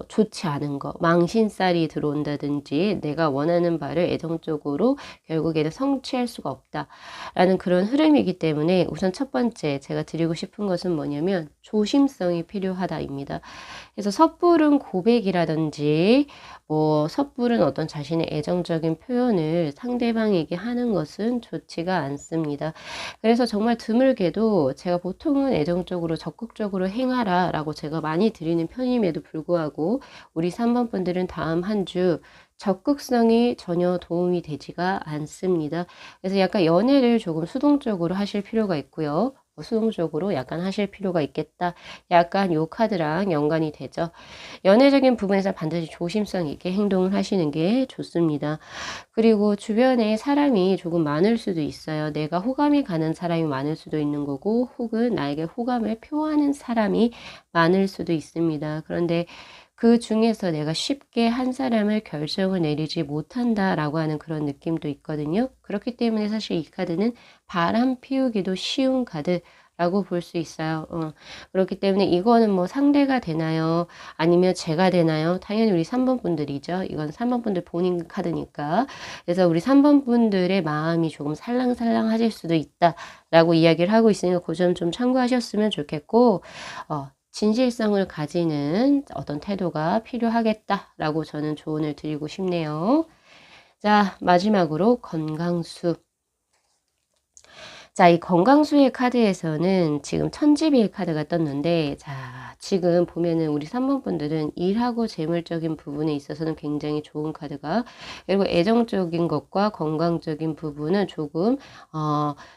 좋지 않은 거, 망신살이 들어온다든지 내가 원하는 바를 애정적으로 결국에는 성취할 수가 없다라는 그런 흐름이기 때문에 우선 첫 번째 제가 드리고 싶은 것은 뭐냐면 조심성이 필요하다입니다. 그래서 섣부른 고백이라든지 섣부른 어떤 자신의 애정적인 표현을 상대방에게 하는 것은 좋지가 않습니다. 그래서 정말 드물게도 제가 보통은 애정적으로 적극적으로 행하라 라고 제가 많이 드리는 편임에도 불구하고 우리 3번 분들은 다음 한 주 적극성이 전혀 도움이 되지가 않습니다. 그래서 약간 연애를 조금 수동적으로 하실 필요가 있고요. 수동적으로 약간 하실 필요가 있겠다. 약간 요 카드랑 연관이 되죠. 연애적인 부분에서 반드시 조심성 있게 행동을 하시는 게 좋습니다. 그리고 주변에 사람이 조금 많을 수도 있어요. 내가 호감이 가는 사람이 많을 수도 있는 거고 혹은 나에게 호감을 표하는 사람이 많을 수도 있습니다. 그런데 그 중에서 내가 쉽게 한 사람을 결정을 내리지 못한다라고 하는 그런 느낌도 있거든요. 그렇기 때문에 사실 이 카드는 바람 피우기도 쉬운 카드라고 볼 수 있어요. 그렇기 때문에 이거는 뭐 상대가 되나요? 아니면 제가 되나요? 당연히 우리 3번 분들이죠. 이건 3번 분들 본인 카드니까. 그래서 우리 3번 분들의 마음이 조금 살랑살랑하실 수도 있다라고 이야기를 하고 있으니까 그 점 좀 참고하셨으면 좋겠고, 진실성을 가지는 어떤 태도가 필요하겠다라고 저는 조언을 드리고 싶네요. 자, 마지막으로 건강수. 자, 이 건강수의 카드에서는 지금 천지비의 카드가 떴는데, 자, 지금 보면은 우리 3번 분들은 일하고 재물적인 부분에 있어서는 굉장히 좋은 카드가, 그리고 애정적인 것과 건강적인 부분은 조금,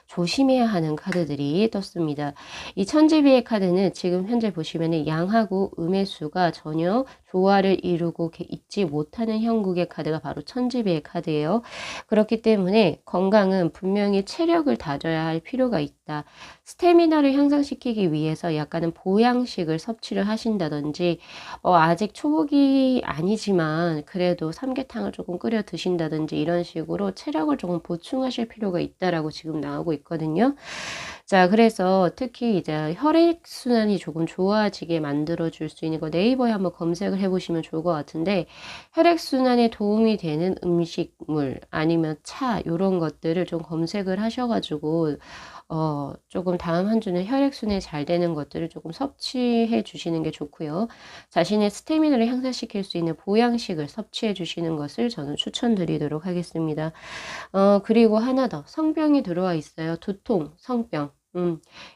조심해야 하는 카드들이 떴습니다. 이 천지비의 카드는 지금 현재 보시면은 양하고 음의 수가 전혀 조화를 이루고 있지 못하는 형국의 카드가 바로 천지비의 카드예요. 그렇기 때문에 건강은 분명히 체력을 다져야 할 필요가 있다. 스태미나를 향상시키기 위해서 약간은 보양식을 섭취를 하신다든지, 아직 초복이 아니지만 그래도 삼계탕을 조금 끓여 드신다든지 이런 식으로 체력을 조금 보충하실 필요가 있다라고 지금 나오고 있거든요. 자, 그래서 특히 이제 혈액순환이 조금 좋아지게 만들어 줄 수 있는 거 네이버에 한번 검색을 해 보시면 좋을 것 같은데, 혈액순환에 도움이 되는 음식물 아니면 차 요런 것들을 좀 검색을 하셔 가지고 조금 다음 한 주는 혈액순환이 잘 되는 것들을 조금 섭취해 주시는 게 좋고요. 자신의 스태미나를 향상시킬 수 있는 보양식을 섭취해 주시는 것을 저는 추천드리도록 하겠습니다. 그리고 하나 더 성병이 들어와 있어요. 두통, 성병.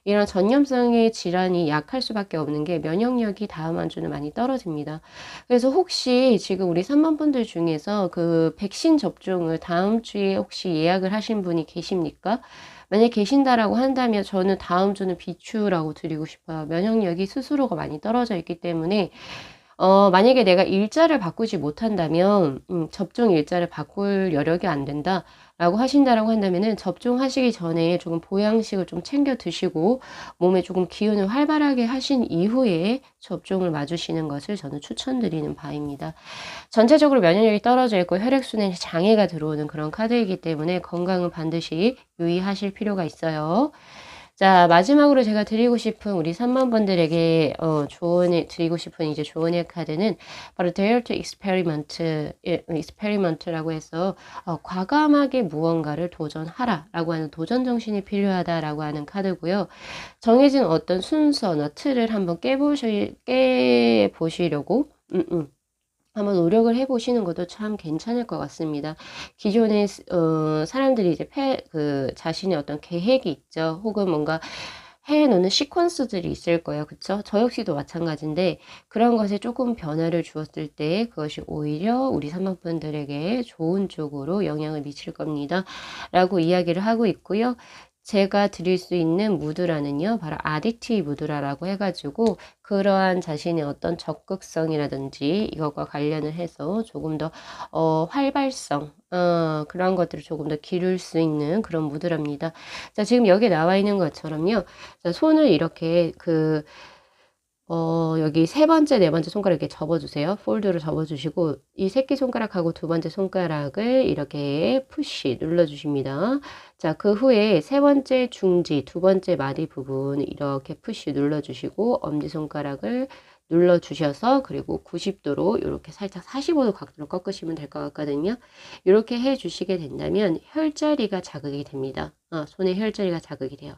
이런 전염성의 질환이 약할 수밖에 없는 게 면역력이 다음 한 주는 많이 떨어집니다. 그래서 혹시 지금 우리 3만 분들 중에서 그 백신 접종을 다음 주에 혹시 예약을 하신 분이 계십니까? 만약에 계신다라고 한다면 저는 다음 주는 비추라고 드리고 싶어요. 면역력이 스스로가 많이 떨어져 있기 때문에 만약에 내가 일자를 바꾸지 못한다면 접종 일자를 바꿀 여력이 안 된다라고 하신다라고 한다면은 접종하시기 전에 조금 보양식을 좀 챙겨 드시고 몸에 조금 기운을 활발하게 하신 이후에 접종을 맞으시는 것을 저는 추천드리는 바입니다. 전체적으로 면역력이 떨어져 있고 혈액순환에 장애가 들어오는 그런 카드이기 때문에 건강은 반드시 유의하실 필요가 있어요. 자, 마지막으로 제가 드리고 싶은 우리 3만 분들에게 드리고 싶은 이제 조언의 카드는 바로 Dare to experiment라고 해서 과감하게 무언가를 도전하라라고 하는 도전 정신이 필요하다라고 하는 카드고요. 정해진 어떤 순서나 틀을 한번 깨보시려고 한번 노력을 해 보시는 것도 참 괜찮을 것 같습니다. 기존에 사람들이 이제 자신의 어떤 계획이 있죠. 혹은 뭔가 해 놓는 시퀀스들이 있을 거예요. 그쵸? 저 역시도 마찬가지인데 그런 것에 조금 변화를 주었을 때 그것이 오히려 우리 사막분들에게 좋은 쪽으로 영향을 미칠 겁니다. 라고 이야기를 하고 있고요. 제가 드릴 수 있는 무드라는요, 바로 아디티 무드라라고 해가지고 그러한 자신의 어떤 적극성이라든지 이것과 관련을 해서 조금 더 활발성, 그런 것들을 조금 더 기를 수 있는 그런 무드랍니다. 자, 지금 여기 나와 있는 것처럼요, 자, 손을 이렇게 여기 세 번째, 네 번째 손가락 이렇게 접어주세요. 폴드로 접어주시고, 이 새끼손가락하고 두 번째 손가락을 이렇게 푸시 눌러주십니다. 자, 그 후에 세 번째 중지, 두 번째 마디 부분 이렇게 푸시 눌러주시고, 엄지손가락을 눌러주셔서, 그리고 90도로 이렇게 살짝 45도 각도로 꺾으시면 될 것 같거든요. 이렇게 해주시게 된다면 혈자리가 자극이 됩니다. 손의 혈자리가 자극이 돼요.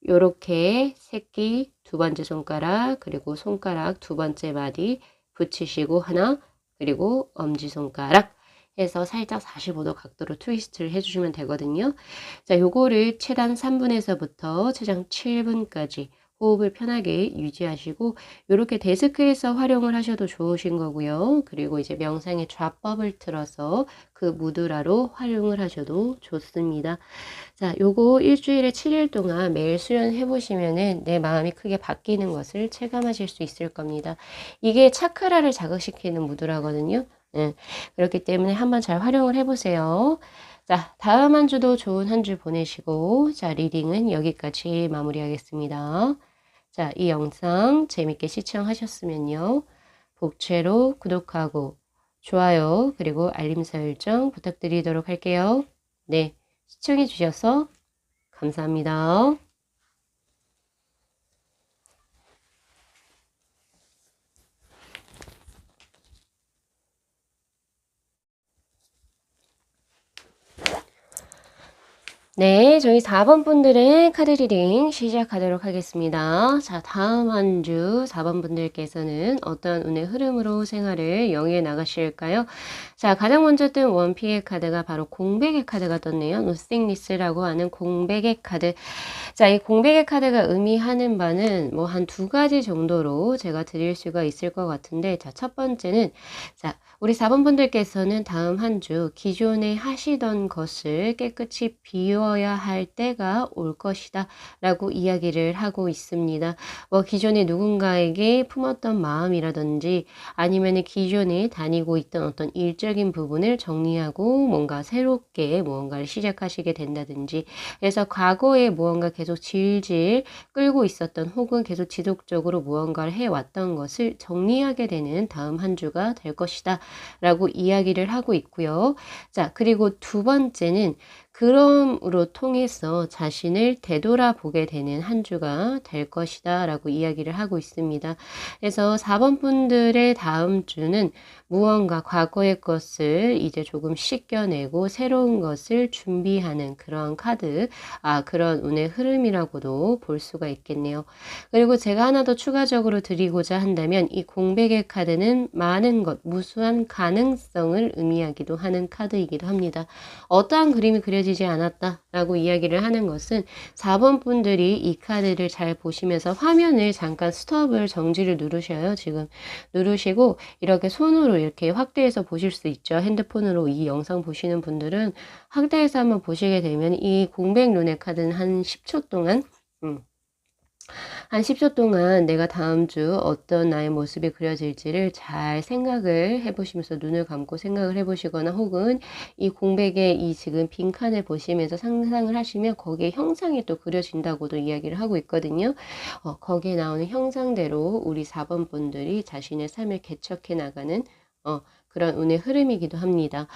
요렇게 새끼 두 번째 손가락 그리고 손가락 두 번째 마디 붙이시고 하나 그리고 엄지손가락 해서 살짝 45도 각도로 트위스트를 해주시면 되거든요. 자, 요거를 최단 3분에서부터 최장 7분까지 호흡을 편하게 유지하시고 이렇게 데스크에서 활용을 하셔도 좋으신 거고요. 그리고 이제 명상의 좌법을 틀어서 그 무드라로 활용을 하셔도 좋습니다. 자, 요거 일주일에 7일 동안 매일 수련해 보시면은 내 마음이 크게 바뀌는 것을 체감하실 수 있을 겁니다. 이게 차크라를 자극시키는 무드라거든요. 네, 그렇기 때문에 한번 잘 활용을 해보세요. 자, 다음 한 주도 좋은 한 주 보내시고, 자, 리딩은 여기까지 마무리하겠습니다. 자, 이 영상 재밌게 시청하셨으면요. 복채로 구독하고 좋아요 그리고 알림 설정 부탁드리도록 할게요. 네, 시청해 주셔서 감사합니다. 네, 저희 4번 분들의 카드 리딩 시작하도록 하겠습니다. 자, 다음 한 주 4번 분들께서는 어떤 운의 흐름으로 생활을 영위해 나가실까요? 자, 가장 먼저 뜬 원피의 카드가 바로 공백의 카드가 떴네요. Nothingness라고 하는 공백의 카드. 자, 이 공백의 카드가 의미하는 바는 뭐 한 두 가지 정도로 제가 드릴 수가 있을 것 같은데, 자, 첫 번째는, 자, 우리 4번 분들께서는 다음 한 주 기존에 하시던 것을 깨끗이 비워 바꿔야 할 때가 올 것이다 라고 이야기를 하고 있습니다. 뭐 기존에 누군가에게 품었던 마음이라든지 아니면 기존에 다니고 있던 어떤 일적인 부분을 정리하고 뭔가 새롭게 무언가를 시작하시게 된다든지, 그래서 과거에 무언가 계속 질질 끌고 있었던 혹은 계속 지속적으로 무언가를 해왔던 것을 정리하게 되는 다음 한 주가 될 것이다 라고 이야기를 하고 있고요. 자, 그리고 두 번째는 그럼으로 통해서 자신을 되돌아보게 되는 한 주가 될 것이다 라고 이야기를 하고 있습니다. 그래서 4번 분들의 다음 주는 무언가 과거의 것을 이제 조금 씻겨내고 새로운 것을 준비하는 그런 카드, 그런 운의 흐름이라고도 볼 수가 있겠네요. 그리고 제가 하나 더 추가적으로 드리고자 한다면 이 공백의 카드는 많은 것, 무수한 가능성을 의미하기도 하는 카드이기도 합니다. 어떠한 그림이 그려지지 않았다라고 이야기를 하는 것은 4번 분들이 이 카드를 잘 보시면서 화면을 잠깐 스톱을 정지를 누르셔요. 지금 누르시고 이렇게 손으로 이렇게 확대해서 보실 수 있죠. 핸드폰으로 이 영상 보시는 분들은 확대해서 한번 보시게 되면 이 공백 룬의 카드는 한 10초 동안 한 10초 동안 내가 다음 주 어떤 나의 모습이 그려질지를 잘 생각을 해보시면서 눈을 감고 생각을 해보시거나 혹은 이 공백의 이 지금 빈칸을 보시면서 상상을 하시면 거기에 형상이 또 그려진다고도 이야기를 하고 있거든요. 거기에 나오는 형상대로 우리 4번 분들이 자신의 삶을 개척해 나가는 그런 운의 흐름이기도 합니다.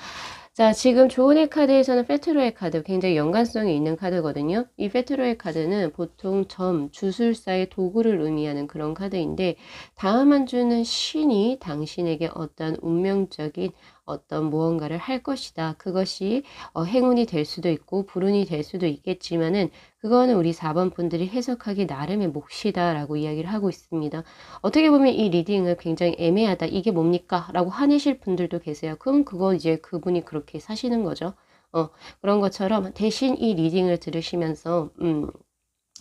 자, 지금 조은의 카드에서는 페트로의 카드, 굉장히 연관성이 있는 카드거든요. 이 페트로의 카드는 보통 점, 주술사의 도구를 의미하는 그런 카드인데, 다음 한 주는 신이 당신에게 어떤 운명적인 어떤 무언가를 할 것이다. 그것이 행운이 될 수도 있고 불운이 될 수도 있겠지만은 그거는 우리 4번 분들이 해석하기 나름의 몫이다 라고 이야기를 하고 있습니다. 어떻게 보면 이 리딩을 굉장히 애매하다. 이게 뭡니까? 라고 화내실 분들도 계세요. 그럼 그거 이제 그분이 그렇게 사시는 거죠. 그런 것처럼 대신 이 리딩을 들으시면서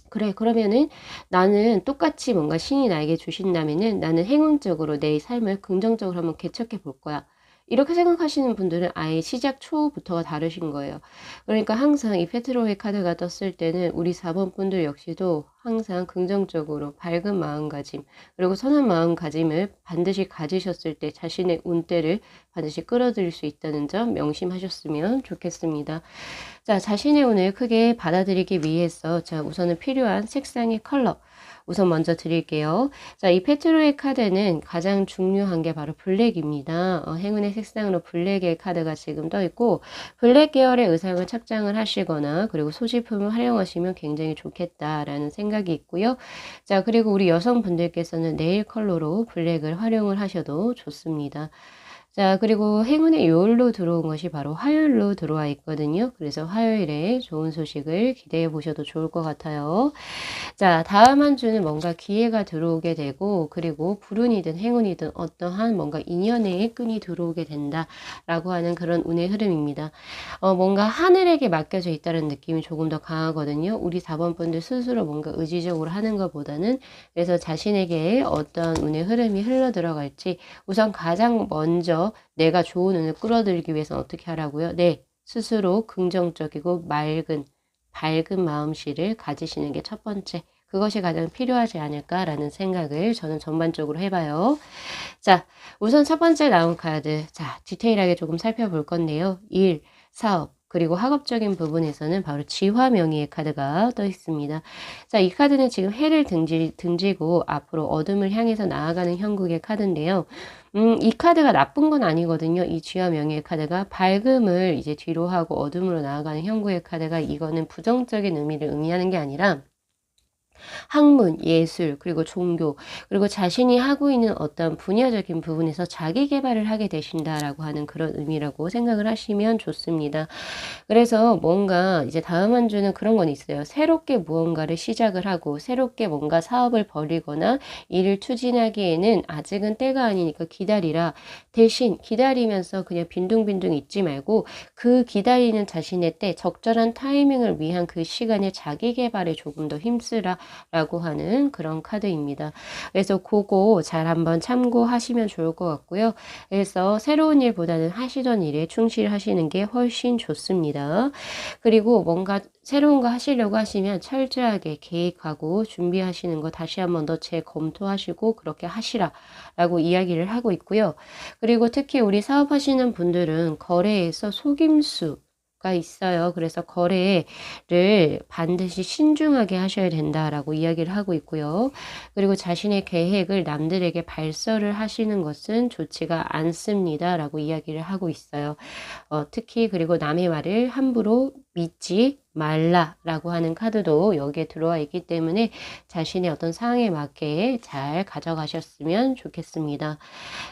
그래, 그러면은 나는 똑같이 뭔가 신이 나에게 주신다면은 나는 행운적으로 내 삶을 긍정적으로 한번 개척해 볼 거야. 이렇게 생각하시는 분들은 아예 시작 초부터가 다르신 거예요. 그러니까 항상 이 페트로의 카드가 떴을 때는 우리 4번 분들 역시도 항상 긍정적으로 밝은 마음가짐 그리고 선한 마음가짐을 반드시 가지셨을 때 자신의 운대를 반드시 끌어들일 수 있다는 점 명심하셨으면 좋겠습니다. 자, 자신의 운을 크게 받아들이기 위해서 자, 우선은 필요한 색상의 컬러 우선 먼저 드릴게요. 자, 이 페트로의 카드는 가장 중요한 게 바로 블랙입니다. 행운의 색상으로 블랙의 카드가 지금 떠 있고 블랙 계열의 의상을 착장을 하시거나 그리고 소지품을 활용하시면 굉장히 좋겠다라는 생각이 있고요. 자, 그리고 우리 여성분들께서는 네일 컬러로 블랙을 활용을 하셔도 좋습니다. 자, 그리고 행운의 요일로 들어온 것이 바로 화요일로 들어와 있거든요. 그래서 화요일에 좋은 소식을 기대해 보셔도 좋을 것 같아요. 자, 다음 한 주는 뭔가 기회가 들어오게 되고 그리고 불운이든 행운이든 어떠한 뭔가 인연의 끈이 들어오게 된다라고 하는 그런 운의 흐름입니다. 뭔가 하늘에게 맡겨져 있다는 느낌이 조금 더 강하거든요. 우리 4번 분들 스스로 뭔가 의지적으로 하는 것보다는 그래서 자신에게 어떤 운의 흐름이 흘러 들어갈지 우선 가장 먼저 내가 좋은 운을 끌어들이기 위해서는 어떻게 하라고요? 네, 스스로 긍정적이고 밝은 마음씨를 가지시는 게 첫 번째. 그것이 가장 필요하지 않을까라는 생각을 저는 전반적으로 해봐요. 자, 우선 첫 번째 나온 카드. 자, 디테일하게 조금 살펴볼 건데요. 일, 사업, 그리고 학업적인 부분에서는 바로 지화명의의 카드가 떠 있습니다. 자, 이 카드는 지금 해를 등지고 앞으로 어둠을 향해서 나아가는 형국의 카드인데요. 이 카드가 나쁜 건 아니거든요. 이 지화명의의 카드가 밝음을 이제 뒤로 하고 어둠으로 나아가는 형국의 카드가 이거는 부정적인 의미를 의미하는 게 아니라 학문, 예술, 그리고 종교, 그리고 자신이 하고 있는 어떤 분야적인 부분에서 자기 개발을 하게 되신다라고 하는 그런 의미라고 생각을 하시면 좋습니다. 그래서 뭔가 이제 다음 한 주는 그런 건 있어요. 새롭게 무언가를 시작을 하고 새롭게 뭔가 사업을 벌이거나 일을 추진하기에는 아직은 때가 아니니까 기다리라. 대신 기다리면서 그냥 빈둥빈둥 있지 말고 그 기다리는 자신의 때 적절한 타이밍을 위한 그 시간에 자기 개발에 조금 더 힘쓰라 라고 하는 그런 카드입니다. 그래서 그거 잘 한번 참고하시면 좋을 것 같고요. 그래서 새로운 일보다는 하시던 일에 충실하시는 게 훨씬 좋습니다. 그리고 뭔가 새로운 거 하시려고 하시면 철저하게 계획하고 준비하시는 거 다시 한번 더 재검토하시고 그렇게 하시라 라고 이야기를 하고 있고요. 그리고 특히 우리 사업하시는 분들은 거래에서 속임수 가 있어요. 그래서 거래를 반드시 신중하게 하셔야 된다라고 이야기를 하고 있고요. 그리고 자신의 계획을 남들에게 발설을 하시는 것은 좋지가 않습니다라고 이야기를 하고 있어요. 특히 그리고 남의 말을 함부로 믿지 말라라고 하는 카드도 여기에 들어와 있기 때문에 자신의 어떤 상황에 맞게 잘 가져가셨으면 좋겠습니다.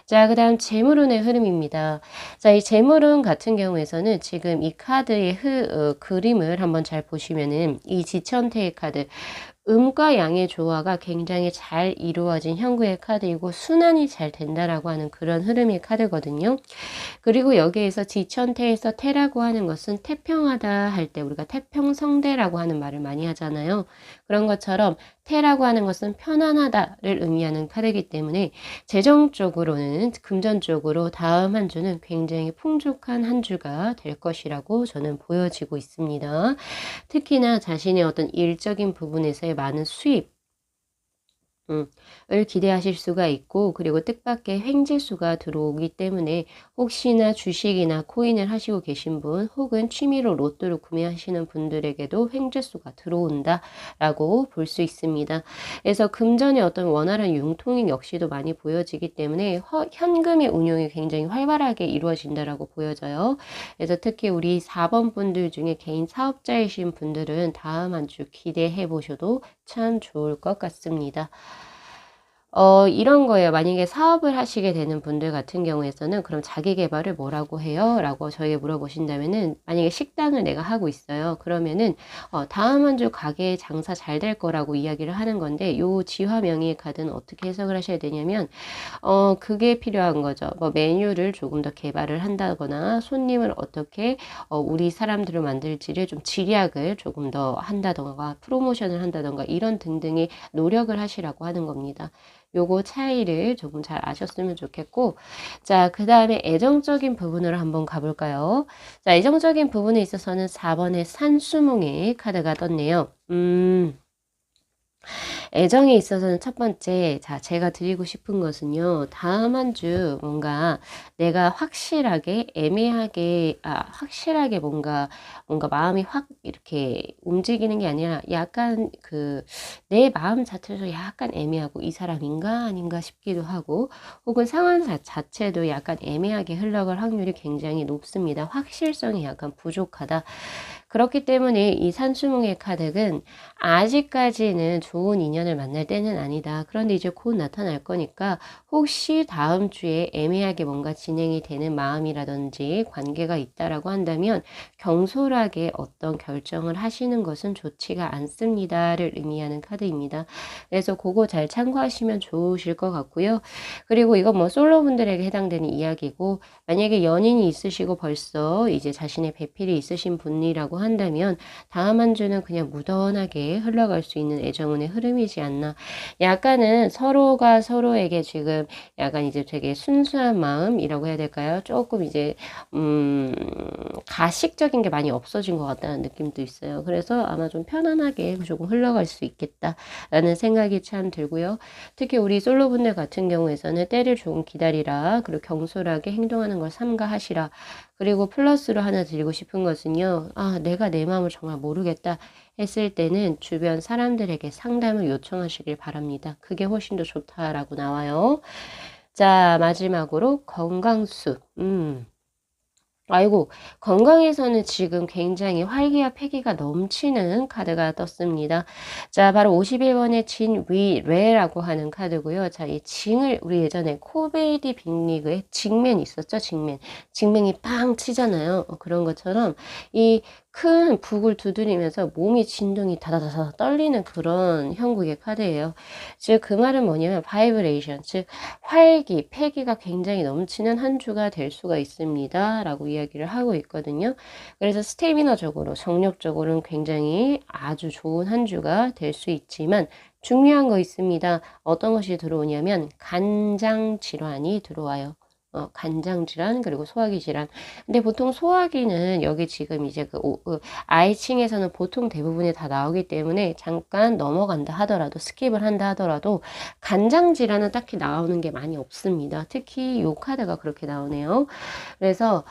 자, 그 다음 재물운의 흐름입니다. 자, 이 재물운 같은 경우에서는 지금 이 카드의 그림을 한번 잘 보시면은 이 지천태의 카드, 음과 양의 조화가 굉장히 잘 이루어진 형국의 카드이고 순환이 잘 된다라고 하는 그런 흐름의 카드거든요. 그리고 여기에서 지천태에서 태라고 하는 것은 태평하다 할 때 우리가 태평성대라고 하는 말을 많이 하잖아요. 그런 것처럼 태라고 하는 것은 편안하다를 의미하는 카드이기 때문에 재정적으로는 금전적으로 다음 한 주는 굉장히 풍족한 한 주가 될 것이라고 저는 보여지고 있습니다. 특히나 자신의 어떤 일적인 부분에서의 많은 수입 을 기대하실 수가 있고 그리고 뜻밖의 횡재수가 들어오기 때문에 혹시나 주식이나 코인을 하시고 계신 분 혹은 취미로 로또를 구매하시는 분들에게도 횡재수가 들어온다 라고 볼 수 있습니다. 그래서 금전의 어떤 원활한 융통이 역시도 많이 보여지기 때문에 현금의 운용이 굉장히 활발하게 이루어진다라고 보여져요. 그래서 특히 우리 4번 분들 중에 개인 사업자이신 분들은 다음 한 주 기대해 보셔도 참 좋을 것 같습니다. 이런 거예요. 만약에 사업을 하시게 되는 분들 같은 경우에서는 그럼 자기 개발을 뭐라고 해요? 라고 저에게 물어보신다면은 만약에 식당을 내가 하고 있어요. 그러면은 다음 한 주 가게 장사 잘 될 거라고 이야기를 하는 건데 요 지화 명의의 카드는 어떻게 해석을 하셔야 되냐면 그게 필요한 거죠. 뭐 메뉴를 조금 더 개발을 한다거나 손님을 어떻게 우리 사람들을 만들지를 좀 지략을 조금 더 한다던가 프로모션을 한다던가 이런 등등의 노력을 하시라고 하는 겁니다. 요거 차이를 조금 잘 아셨으면 좋겠고 자, 그 다음에 애정적인 부분으로 한번 가볼까요? 자, 애정적인 부분에 있어서는 4번의 산수몽의 카드가 떴네요. 애정에 있어서는 첫 번째, 자, 제가 드리고 싶은 것은요, 다음 한 주 뭔가 내가 확실하게, 애매하게, 확실하게 뭔가 마음이 확 이렇게 움직이는 게 아니라 약간 내 마음 자체도 약간 애매하고 이 사람인가 아닌가 싶기도 하고 혹은 상황 자체도 약간 애매하게 흘러갈 확률이 굉장히 높습니다. 확실성이 약간 부족하다. 그렇기 때문에 이 산수몽의 카드는 아직까지는 좋은 인연을 만날 때는 아니다. 그런데 이제 곧 나타날 거니까 혹시 다음 주에 애매하게 뭔가 진행이 되는 마음이라든지 관계가 있다라고 한다면 경솔하게 어떤 결정을 하시는 것은 좋지가 않습니다를 의미하는 카드입니다. 그래서 그거 잘 참고하시면 좋으실 것 같고요. 그리고 이건 뭐 솔로분들에게 해당되는 이야기고 만약에 연인이 있으시고 벌써 이제 자신의 배필이 있으신 분이라고 한다면 다음 한 주는 그냥 무던하게 흘러갈 수 있는 애정운의 흐름이지 않나. 약간은 서로가 서로에게 지금 약간 이제 되게 순수한 마음이라고 해야 될까요? 조금 이제 가식적인 게 많이 없어진 것 같다는 느낌도 있어요. 그래서 아마 좀 편안하게 조금 흘러갈 수 있겠다라는 생각이 참 들고요. 특히 우리 솔로분들 같은 경우에서는 때를 조금 기다리라. 그리고 경솔하게 행동하는 걸 삼가하시라. 그리고 플러스로 하나 드리고 싶은 것은요. 내가 내 마음을 정말 모르겠다 했을 때는 주변 사람들에게 상담을 요청하시길 바랍니다. 그게 훨씬 더 좋다라고 나와요. 자, 마지막으로 건강수. 아이고, 건강에서는 지금 굉장히 활기와 패기가 넘치는 카드가 떴습니다. 자, 바로 51번의 진위레라고 하는 카드고요. 자, 이 징을 우리 예전에 코베이디 빅리그에 징맨 있었죠? 징맨. 징맨이 빵 치잖아요. 그런 것처럼 이 큰 북을 두드리면서 몸이 진동이 다다다다 떨리는 그런 형국의 카드예요. 즉 그 말은 뭐냐면 바이브레이션, 즉 활기, 패기가 굉장히 넘치는 한 주가 될 수가 있습니다 라고 이야기를 하고 있거든요. 그래서 스태미너적으로 정력적으로는 굉장히 아주 좋은 한 주가 될 수 있지만 중요한 거 있습니다. 어떤 것이 들어오냐면 간장 질환이 들어와요. 간장 질환 그리고 소화기 질환. 근데 보통 소화기는 여기 지금 이제 아이칭에서는 보통 대부분이 다 나오기 때문에 잠깐 넘어간다 하더라도 스킵을 한다 하더라도 간장 질환은 딱히 나오는 게 많이 없습니다. 특히 요 카드가 그렇게 나오네요. 그래서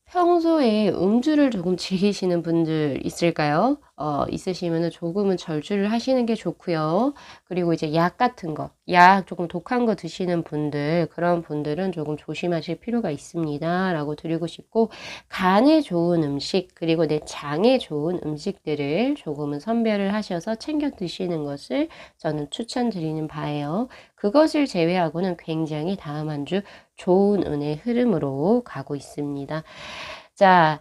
평소에 음주를 조금 즐기시는 분들 있을까요? 있으시면은 조금은 절주를 하시는 게 좋고요. 그리고 이제 약 같은 거, 약 조금 독한 거 드시는 분들, 그런 분들은 조금 조심하실 필요가 있습니다. 라고 드리고 싶고, 간에 좋은 음식, 그리고 내 장에 좋은 음식들을 조금은 선별을 하셔서 챙겨 드시는 것을 저는 추천드리는 바예요. 그것을 제외하고는 굉장히 다음 한 주 좋은 운의 흐름으로 가고 있습니다. 자,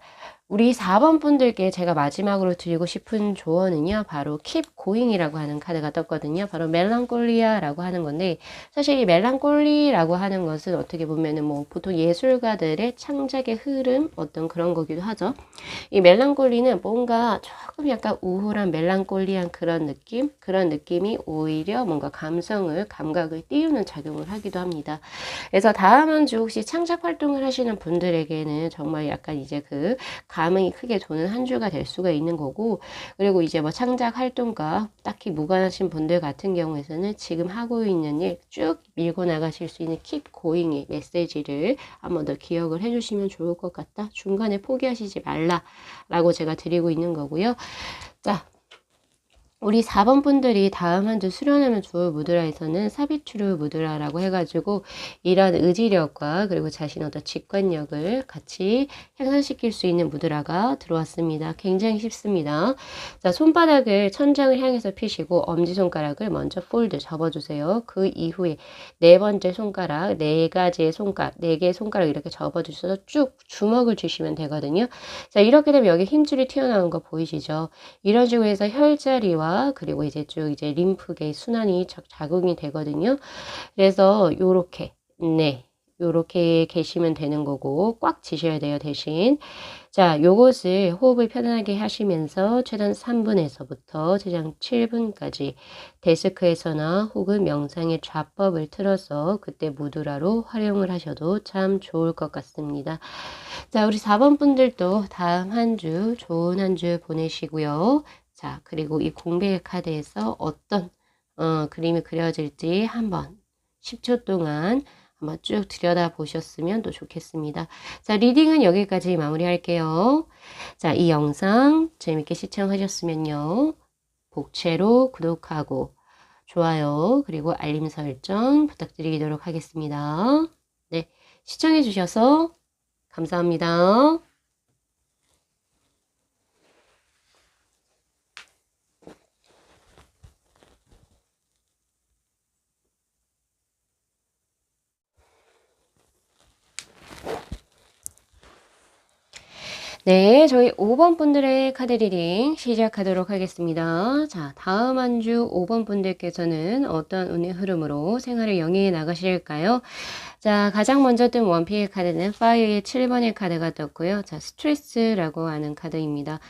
우리 4번 분들께 제가 마지막으로 드리고 싶은 조언은요, 바로 Keep Going이라고 하는 카드가 떴거든요. 바로 멜랑콜리아라고 하는 건데, 사실 이 멜랑콜리라고 하는 것은 어떻게 보면은 뭐 보통 예술가들의 창작의 흐름, 어떤 그런 거기도 하죠. 이 멜랑콜리는 뭔가 조금 약간 우울한 멜랑콜리한 그런 느낌? 그런 느낌이 오히려 뭔가 감각을 띄우는 작용을 하기도 합니다. 그래서 다음 한 주 혹시 창작 활동을 하시는 분들에게는 정말 약간 이제 그 감흥이 크게 도는 한 주가 될 수가 있는 거고, 그리고 이제 뭐 창작 활동과 딱히 무관하신 분들 같은 경우에는 지금 하고 있는 일 쭉 밀고 나가실 수 있는 Keep Going의 메시지를 한번 더 기억을 해주시면 좋을 것 같다. 중간에 포기하시지 말라라고 제가 드리고 있는 거고요. 자, 우리 4번 분들이 다음 한 주 수련하면 좋을 무드라에서는 사비추르 무드라라고 해가지고 이런 의지력과 그리고 자신의 어떤 직관력을 같이 향상시킬 수 있는 무드라가 들어왔습니다. 굉장히 쉽습니다. 자, 손바닥을 천장을 향해서 펴시고 엄지손가락을 먼저 폴드 접어주세요. 그 이후에 네 번째 손가락, 네 가지의 손가락, 네 개의 손가락 이렇게 접어주셔서 쭉 주먹을 주시면 되거든요. 자, 이렇게 되면 여기 힘줄이 튀어나오는 거 보이시죠? 이런 식으로 해서 혈자리와 그리고 이제 쭉 이제 림프계 순환이 자극이 되거든요. 그래서 요렇게 네 요렇게 계시면 되는 거고 꽉 쥐셔야 돼요 대신. 자, 요것을 호흡을 편안하게 하시면서 최단 3분에서부터 최장 7분까지 데스크에서나 혹은 명상의 좌법을 틀어서 그때 무드라로 활용을 하셔도 참 좋을 것 같습니다. 자, 우리 4번 분들도 다음 한 주 좋은 한 주 보내시고요. 자, 그리고 이 공백의 카드에서 어떤 그림이 그려질지 한번 10초 동안 한번 쭉 들여다 보셨으면 또 좋겠습니다. 자, 리딩은 여기까지 마무리할게요. 자, 이 영상 재밌게 시청하셨으면요. 복채로 구독하고 좋아요 그리고 알림 설정 부탁드리도록 하겠습니다. 네, 시청해 주셔서 감사합니다. 네, 저희 5번 분들의 카드 리딩 시작하도록 하겠습니다. 자, 다음 한 주 5번 분들께서는 어떤 운의 흐름으로 생활을 영위해 나가실까요? 자, 가장 먼저 뜬 원픽의 카드는 파이어의 7번의 카드가 떴고요. 자, 스트레스라고 하는 카드입니다.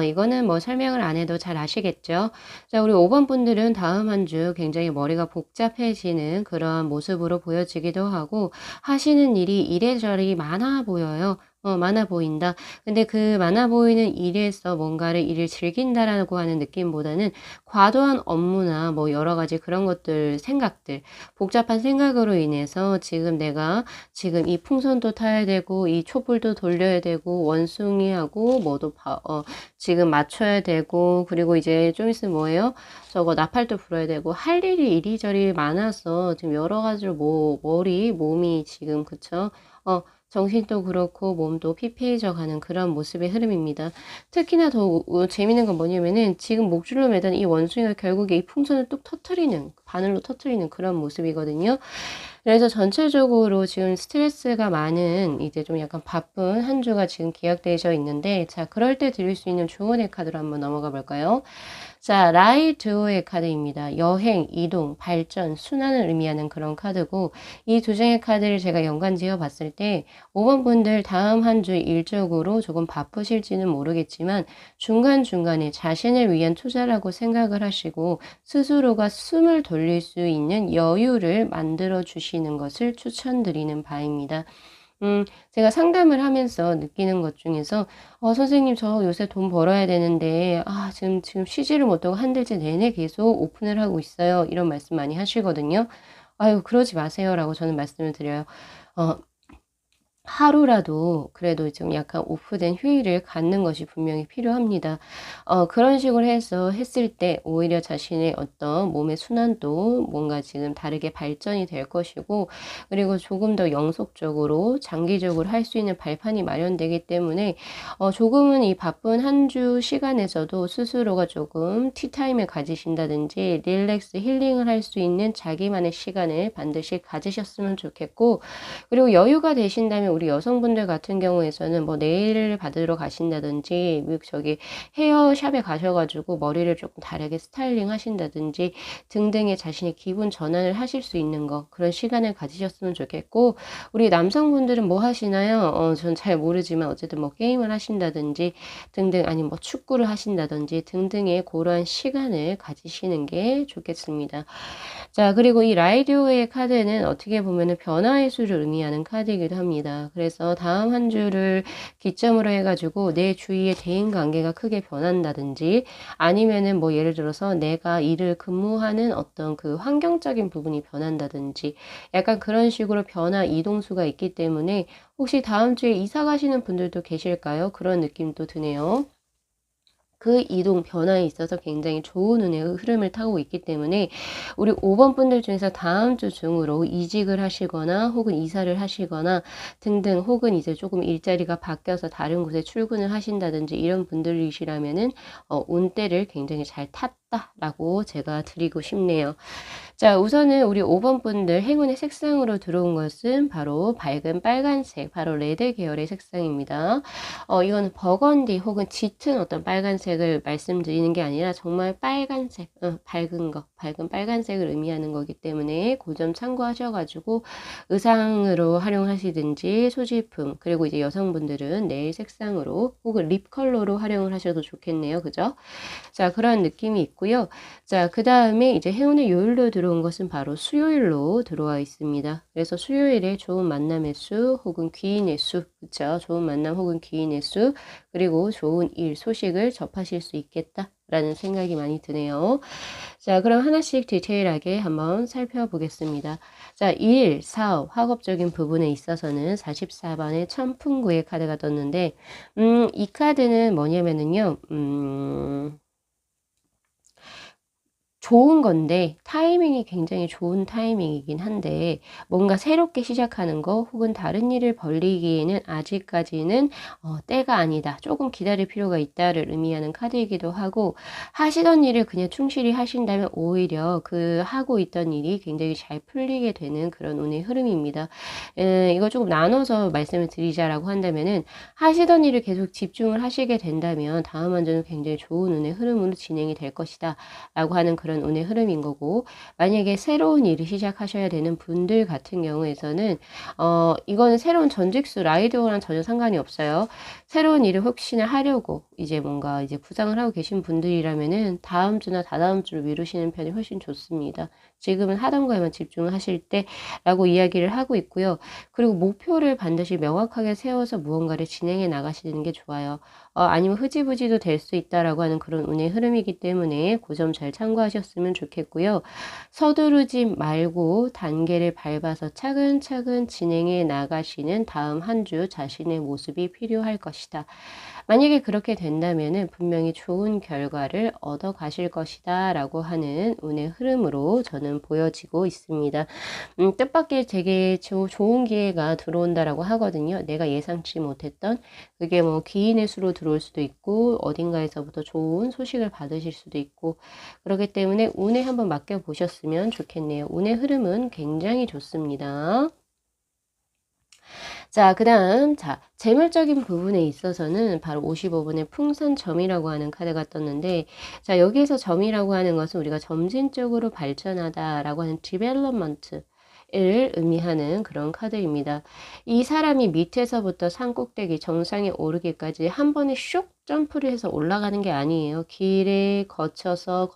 이거는 뭐 설명을 안 해도 잘 아시겠죠? 자, 우리 5번 분들은 다음 한 주 굉장히 머리가 복잡해지는 그런 모습으로 보여지기도 하고 하시는 일이 이래저래 많아 보여요. 많아 보인다. 근데 그 많아 보이는 일에서 뭔가를 일을 즐긴다라고 하는 느낌보다는 과도한 업무나 뭐 여러 가지 그런 것들, 생각들, 복잡한 생각으로 인해서 지금 내가 지금 이 풍선도 타야 되고 이 촛불도 돌려야 되고 원숭이하고 뭐도 지금 맞춰야 되고 그리고 이제 좀 있으면 뭐예요? 저거 나팔도 불어야 되고 할 일이 이리저리 많아서 지금 여러 가지로 뭐 몸이 지금 그쵸? 정신도 그렇고 몸도 피폐해져 가는 그런 모습의 흐름입니다. 특히나 더 재밌는 건 뭐냐면은 지금 목줄로 매단 이 원숭이가 결국에 이 풍선을 뚝 터트리는 바늘로 터트리는 그런 모습이거든요. 그래서 전체적으로 지금 스트레스가 많은 이제 좀 약간 바쁜 한 주가 지금 기약되셔 있는데, 자, 그럴 때 드릴 수 있는 조언의 카드로 한번 넘어가 볼까요? 자, 라이드의 카드입니다. 여행, 이동, 발전, 순환을 의미하는 그런 카드고, 이 두 장의 카드를 제가 연관지어 봤을 때 5번 분들 다음 한 주 일적으로 조금 바쁘실지는 모르겠지만 중간중간에 자신을 위한 투자라고 생각을 하시고 스스로가 숨을 돌릴 수 있는 여유를 만들어 주시는 것을 추천드리는 바입니다. 제가 상담을 하면서 느끼는 것 중에서 선생님 저 요새 돈 벌어야 되는데 지금 쉬지를 못하고 한 달째 내내 계속 오픈을 하고 있어요." 이런 말씀 많이 하시거든요. "아유 그러지 마세요."라고 저는 말씀을 드려요. 어 하루라도 그래도 좀 약간 오프된 휴일을 갖는 것이 분명히 필요합니다. 그런 식으로 해서 했을 때 오히려 자신의 어떤 몸의 순환도 뭔가 지금 다르게 발전이 될 것이고, 그리고 조금 더 영속적으로 장기적으로 할 수 있는 발판이 마련되기 때문에 조금은 이 바쁜 한 주 시간에서도 스스로가 조금 티타임을 가지신다든지 릴렉스 힐링을 할 수 있는 자기만의 시간을 반드시 가지셨으면 좋겠고, 그리고 여유가 되신다면 우리 여성분들 같은 경우에서는 뭐 네일을 받으러 가신다든지 저기 헤어샵에 가셔 가지고 머리를 조금 다르게 스타일링 하신다든지 등등의 자신의 기분 전환을 하실 수 있는 거, 그런 시간을 가지셨으면 좋겠고, 우리 남성분들은 뭐 하시나요? 전 잘 모르지만 어쨌든 뭐 게임을 하신다든지 등등, 아니면 뭐 축구를 하신다든지 등등의 고러한 시간을 가지시는 게 좋겠습니다. 자, 그리고 이 라이디오의 카드는 어떻게 보면은 변화의 수를 의미하는 카드이기도 합니다. 그래서 다음 한 주를 기점으로 해 가지고 내 주위의 대인 관계가 크게 변한다든지, 아니면은 뭐 예를 들어서 내가 일을 근무하는 어떤 그 환경적인 부분이 변한다든지, 약간 그런 식으로 변화 이동수가 있기 때문에 혹시 다음 주에 이사 가시는 분들도 계실까요? 그런 느낌도 드네요. 그 이동 변화에 있어서 굉장히 좋은 운의 흐름을 타고 있기 때문에 우리 5번 분들 중에서 다음 주 중으로 이직을 하시거나 혹은 이사를 하시거나 등등, 혹은 이제 조금 일자리가 바뀌어서 다른 곳에 출근을 하신다든지 이런 분들이시라면은 운대를 굉장히 잘 탔다라고 제가 드리고 싶네요. 자, 우선은 우리 5번 분들 행운의 색상으로 들어온 것은 바로 밝은 빨간색, 바로 레드 계열의 색상입니다. 이거는 버건디 혹은 짙은 어떤 빨간색을 말씀드리는 게 아니라 정말 빨간색, 밝은 거, 밝은 빨간색을 의미하는 거기 때문에 그 점 참고하셔 가지고 의상으로 활용하시든지 소지품, 그리고 이제 여성분들은 네일 색상으로 혹은 립 컬러로 활용을 하셔도 좋겠네요. 그죠? 자, 그런 느낌이 있고요. 자, 그다음에 이제 행운의 요일로 들어온 것은 바로 수요일로 들어와 있습니다. 그래서 수요일에 좋은 만남의 수 혹은 귀인의 수, 그쵸? 좋은 만남 혹은 귀인의 수, 그리고 좋은 일, 소식을 접하실 수 있겠다라는 생각이 많이 드네요. 자, 그럼 하나씩 디테일하게 한번 살펴보겠습니다. 자, 일, 사업, 학업적인 부분에 있어서는 44번의 천풍구의 카드가 떴는데, 이 카드는 뭐냐면은요, 좋은 건데 타이밍이 굉장히 좋은 타이밍이긴 한데, 뭔가 새롭게 시작하는 거 혹은 다른 일을 벌리기에는 아직까지는 때가 아니다, 조금 기다릴 필요가 있다를 의미하는 카드이기도 하고, 하시던 일을 그냥 충실히 하신다면 오히려 그 하고 있던 일이 굉장히 잘 풀리게 되는 그런 운의 흐름입니다. 이거 조금 나눠서 말씀을 드리자라고 한다면은, 하시던 일을 계속 집중을 하시게 된다면 다음 한 주는 굉장히 좋은 운의 흐름으로 진행이 될 것이다 라고 하는 그런 운의 흐름인 거고, 만약에 새로운 일을 시작하셔야 되는 분들 같은 경우에서는 이거는 새로운 전직수 라이더랑 전혀 상관이 없어요. 새로운 일을 혹시나 하려고 이제 뭔가 이제 구상을 하고 계신 분들이라면은 다음 주나 다다음 주를 미루시는 편이 훨씬 좋습니다. 지금은 하던 거에만 집중을 하실 때라고 이야기를 하고 있고요. 그리고 목표를 반드시 명확하게 세워서 무언가를 진행해 나가시는 게 좋아요. 아니면 흐지부지도 될 수 있다라고 하는 그런 운의 흐름이기 때문에 그 점 잘 참고하셨으면 좋겠고요. 서두르지 말고 단계를 밟아서 차근차근 진행해 나가시는 다음 한 주 자신의 모습이 필요할 것이다 만약에 그렇게 된다면은 분명히 좋은 결과를 얻어 가실 것이다 라고 하는 운의 흐름으로 저는 보여지고 있습니다. 뜻밖의 되게 좋은 기회가 들어온다라고 하거든요. 내가 예상치 못했던 그게 뭐 기인의 수로 들어올 수도 있고 어딘가에서부터 좋은 소식을 받으실 수도 있고 그렇기 때문에 운에 한번 맡겨 보셨으면 좋겠네요. 운의 흐름은 굉장히 좋습니다. 자, 그다음 재물적인 부분에 있어서는 바로 55번의 풍선점이라고 하는 카드가 떴는데 자, 여기에서 점이라고 하는 것은 우리가 점진적으로 발전하다라고 하는 디벨롭먼트 를 의미하는 그런 카드입니다. 이 사람이 밑에서부터 산 꼭대기 정상에 오르기까지 한 번에 슉 점프를 해서 올라가는 게 아니에요. 길에 거쳐서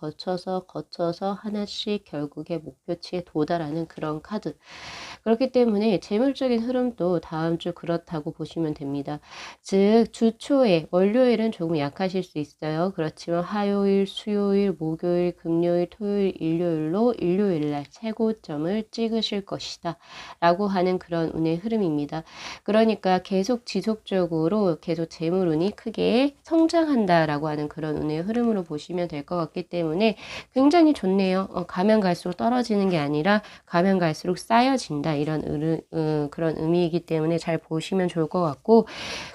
하나씩 결국에 목표치에 도달하는 그런 카드. 그렇기 때문에 재물적인 흐름도 다음 주 그렇다고 보시면 됩니다. 즉 주 초에 월요일은 조금 약하실 수 있어요. 그렇지만 화요일, 수요일, 목요일, 금요일, 토요일, 일요일로 일요일날 최고점을 찍으실 것이다 라고 하는 그런 운의 흐름입니다. 그러니까 계속 지속적으로 계속 재물운이 크게 성장한다 라고 하는 그런 운의 흐름으로 보시면 될 것 같기 때문에 굉장히 좋네요. 가면 갈수록 떨어지는 게 아니라 가면 갈수록 쌓여진다 이런 그런 의미이기 때문에 잘 보시면 좋을 것 같고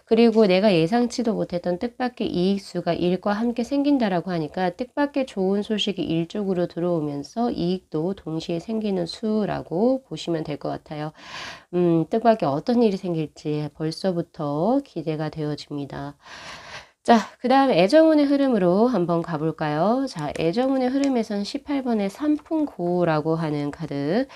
그리고 내가 예상치도 못했던 뜻밖의 이익수가 일과 함께 생긴다라고 하니까 뜻밖의 좋은 소식이 일 쪽으로 들어오면서 이익도 동시에 생기는 수라고 보시면 될 것 같아요. 뜻밖의 어떤 일이 생길지 벌써부터 기대가 되어집니다. 자, 그 다음 애정운의 흐름으로 한번 가볼까요? 자, 애정운의 흐름에선 18번의 삼풍고라고 하는 카드.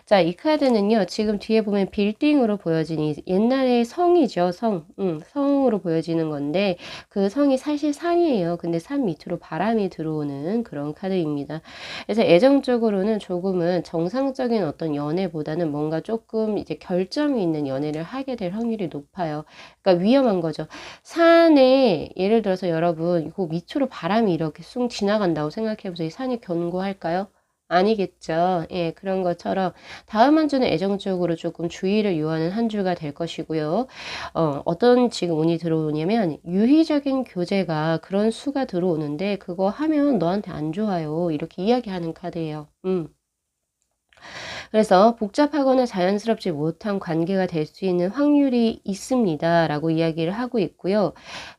자, 이 카드는요, 지금 뒤에 보면 빌딩으로 보여진 옛날의 성이죠, 성. 성으로 보여지는 건데, 그 성이 사실 산이에요. 근데 산 밑으로 바람이 들어오는 그런 카드입니다. 그래서 애정적으로는 조금은 정상적인 어떤 연애보다는 뭔가 조금 이제 결점이 있는 연애를 하게 될 확률이 높아요. 그러니까 위험한 거죠. 산에 예를 들어서 여러분 그 밑으로 바람이 이렇게 쑥 지나간다고 생각해보세요. 이 산이 견고할까요? 아니겠죠. 예, 그런 것처럼 다음 한 주는 애정적으로 조금 주의를 요하는 한 주가 될 것이고요. 어떤 지금 운이 들어오냐면 유희적인 교제가 그런 수가 들어오는데 그거 하면 너한테 안 좋아요. 이렇게 이야기하는 카드예요. 그래서 복잡하거나 자연스럽지 못한 관계가 될 수 있는 확률이 있습니다. 라고 이야기를 하고 있고요.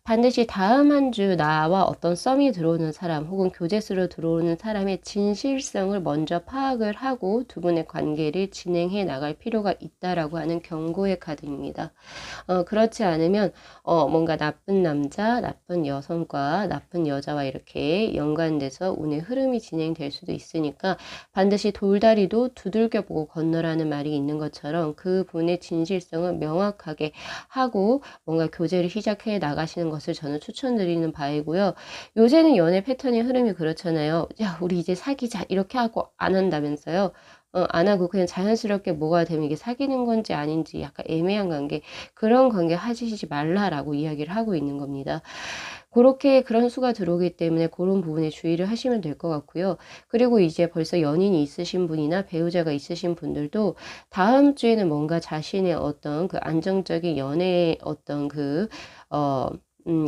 반드시 다음 한 주 나와 어떤 썸이 들어오는 사람 혹은 교제수로 들어오는 사람의 진실성을 먼저 파악을 하고 두 분의 관계를 진행해 나갈 필요가 있다라고 하는 경고의 카드입니다. 그렇지 않으면 뭔가 나쁜 남자, 나쁜 여성과 나쁜 여자와 이렇게 연관돼서 운의 흐름이 진행될 수도 있으니까 반드시 돌다리도 두들겨 보고 건너라는 말이 있는 것처럼 그분의 진실성을 명확하게 하고 뭔가 교제를 시작해 나가시는 것을 저는 추천드리는 바이고요. 요새는 연애 패턴의 흐름이 그렇잖아요. 야, 우리 이제 사귀자 이렇게 하고 안 한다면서요. 안 하고 그냥 자연스럽게 뭐가 되면 이게 사귀는 건지 아닌지 약간 애매한 관계 그런 관계 하시지 말라라고 이야기를 하고 있는 겁니다. 그렇게 그런 수가 들어오기 때문에 그런 부분에 주의를 하시면 될 것 같고요. 그리고 이제 벌써 연인이 있으신 분이나 배우자가 있으신 분들도 다음 주에는 뭔가 자신의 어떤 그 안정적인 연애의 어떤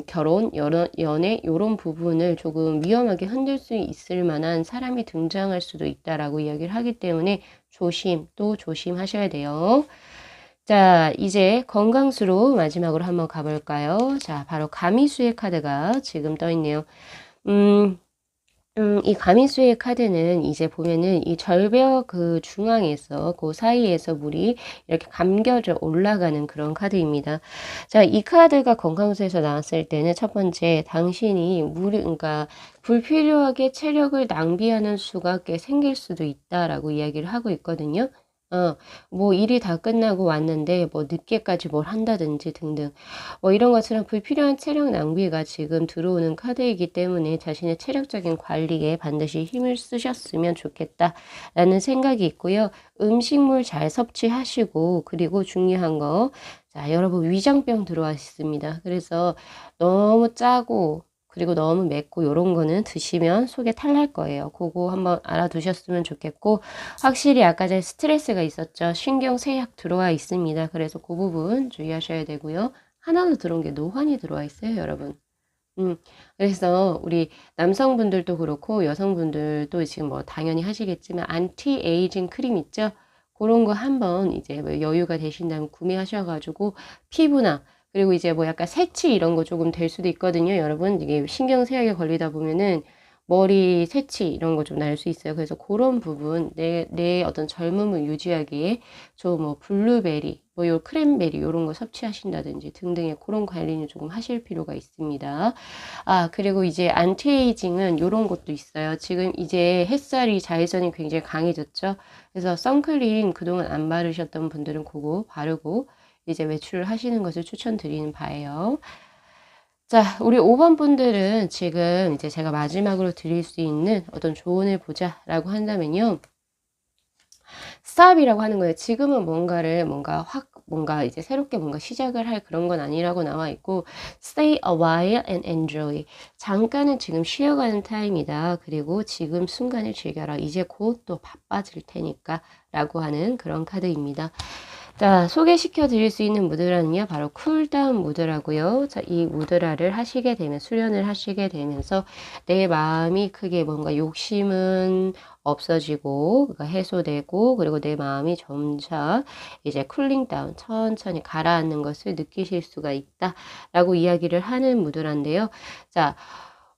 결혼, 연애, 이런 부분을 조금 위험하게 흔들 수 있을 만한 사람이 등장할 수도 있다라고 이야기를 하기 때문에 또 조심하셔야 돼요. 자, 이제 건강수로 마지막으로 한번 가볼까요? 자, 바로 가미수의 카드가 지금 떠 있네요. 이 가미수의 카드는 이제 보면은 이 절벽 그 중앙에서 그 사이에서 물이 이렇게 감겨져 올라가는 그런 카드입니다. 자, 이 카드가 건강수에서 나왔을 때는 첫 번째 당신이 그러니까 불필요하게 체력을 낭비하는 수가 꽤 생길 수도 있다라고 이야기를 하고 있거든요. 뭐 일이 다 끝나고 왔는데 뭐 늦게까지 뭘 한다든지 등등 뭐 이런 것처럼 불필요한 체력 낭비가 지금 들어오는 카드이기 때문에 자신의 체력적인 관리에 반드시 힘을 쓰셨으면 좋겠다라는 생각이 있고요. 음식물 잘 섭취하시고 그리고 중요한 거 자, 여러분 위장병 들어와 있습니다. 그래서 너무 짜고 그리고 너무 맵고 요런 거는 드시면 속에 탈날 거예요. 그거 한번 알아두셨으면 좋겠고 확실히 아까 전에 스트레스가 있었죠. 신경쇠약 들어와 있습니다. 그래서 그 부분 주의하셔야 되고요. 하나로 들어온 게 노환이 들어와 있어요, 여러분. 그래서 우리 남성분들도 그렇고 여성분들도 지금 뭐 당연히 하시겠지만 안티 에이징 크림 있죠? 그런 거 한번 이제 뭐 여유가 되신다면 구매하셔가지고 피부나 그리고 이제 뭐 약간 새치 이런 거 조금 될 수도 있거든요, 여러분. 이게 신경쇠약에 걸리다 보면은 머리 새치 이런 거 좀 날 수 있어요. 그래서 그런 부분 내 어떤 젊음을 유지하기에 저 뭐 블루베리 뭐 요 크랜베리 요런 거 섭취하신다든지 등등의 그런 관리는 조금 하실 필요가 있습니다. 아, 그리고 이제 안티에이징은 요런 것도 있어요. 지금 이제 햇살이 자외선이 굉장히 강해졌죠. 그래서 선크림 그동안 안 바르셨던 분들은 그거 바르고 이제 외출을 하시는 것을 추천드리는 바예요. 자, 우리 5번 분들은 지금 이제 제가 마지막으로 드릴 수 있는 어떤 조언을 보자라고 한다면요. stop이라고 하는 거예요. 지금은 뭔가 이제 새롭게 뭔가 시작을 할 그런 건 아니라고 나와 있고, stay a while and enjoy. 잠깐은 지금 쉬어가는 타임이다. 그리고 지금 순간을 즐겨라. 이제 곧 또 바빠질 테니까. 라고 하는 그런 카드입니다. 자, 소개시켜 드릴 수 있는 무드라는요, 바로 쿨다운 무드라고요. 자, 이 무드라를 하시게 되면, 수련을 하시게 되면서 내 마음이 크게 뭔가 욕심은 없어지고, 그러니까 해소되고, 그리고 내 마음이 점차 이제 쿨링 다운, 천천히 가라앉는 것을 느끼실 수가 있다. 라고 이야기를 하는 무드라인데요. 자,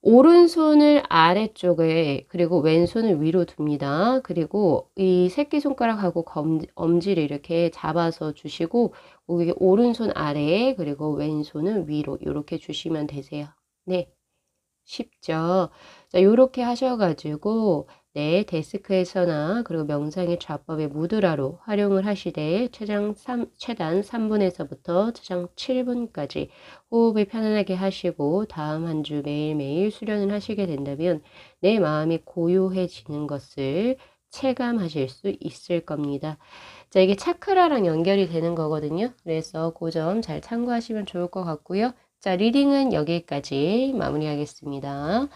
오른손을 아래쪽에 그리고 왼손을 위로 둡니다. 그리고 이 새끼손가락하고 엄지를 이렇게 잡아서 주시고 여기 오른손 아래에 그리고 왼손은 위로 이렇게 주시면 되세요. 네, 쉽죠? 자, 요렇게 하셔가지고 네, 데스크에서나 그리고 명상의 좌법의 무드라로 활용을 하시되 최단 3분에서부터 최장 7분까지 호흡을 편안하게 하시고 다음 한 주 매일매일 수련을 하시게 된다면 내 마음이 고요해지는 것을 체감하실 수 있을 겁니다. 자, 이게 차크라랑 연결이 되는 거거든요. 그래서 그 점 잘 참고하시면 좋을 것 같고요. 자, 리딩은 여기까지 마무리하겠습니다.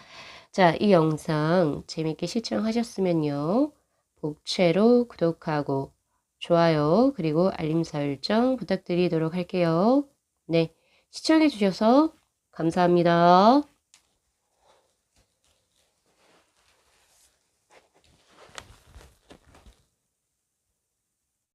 자, 이 영상 재밌게 시청하셨으면요. 복채로 구독하고 좋아요 그리고 알림 설정 부탁드리도록 할게요. 네, 시청해 주셔서 감사합니다.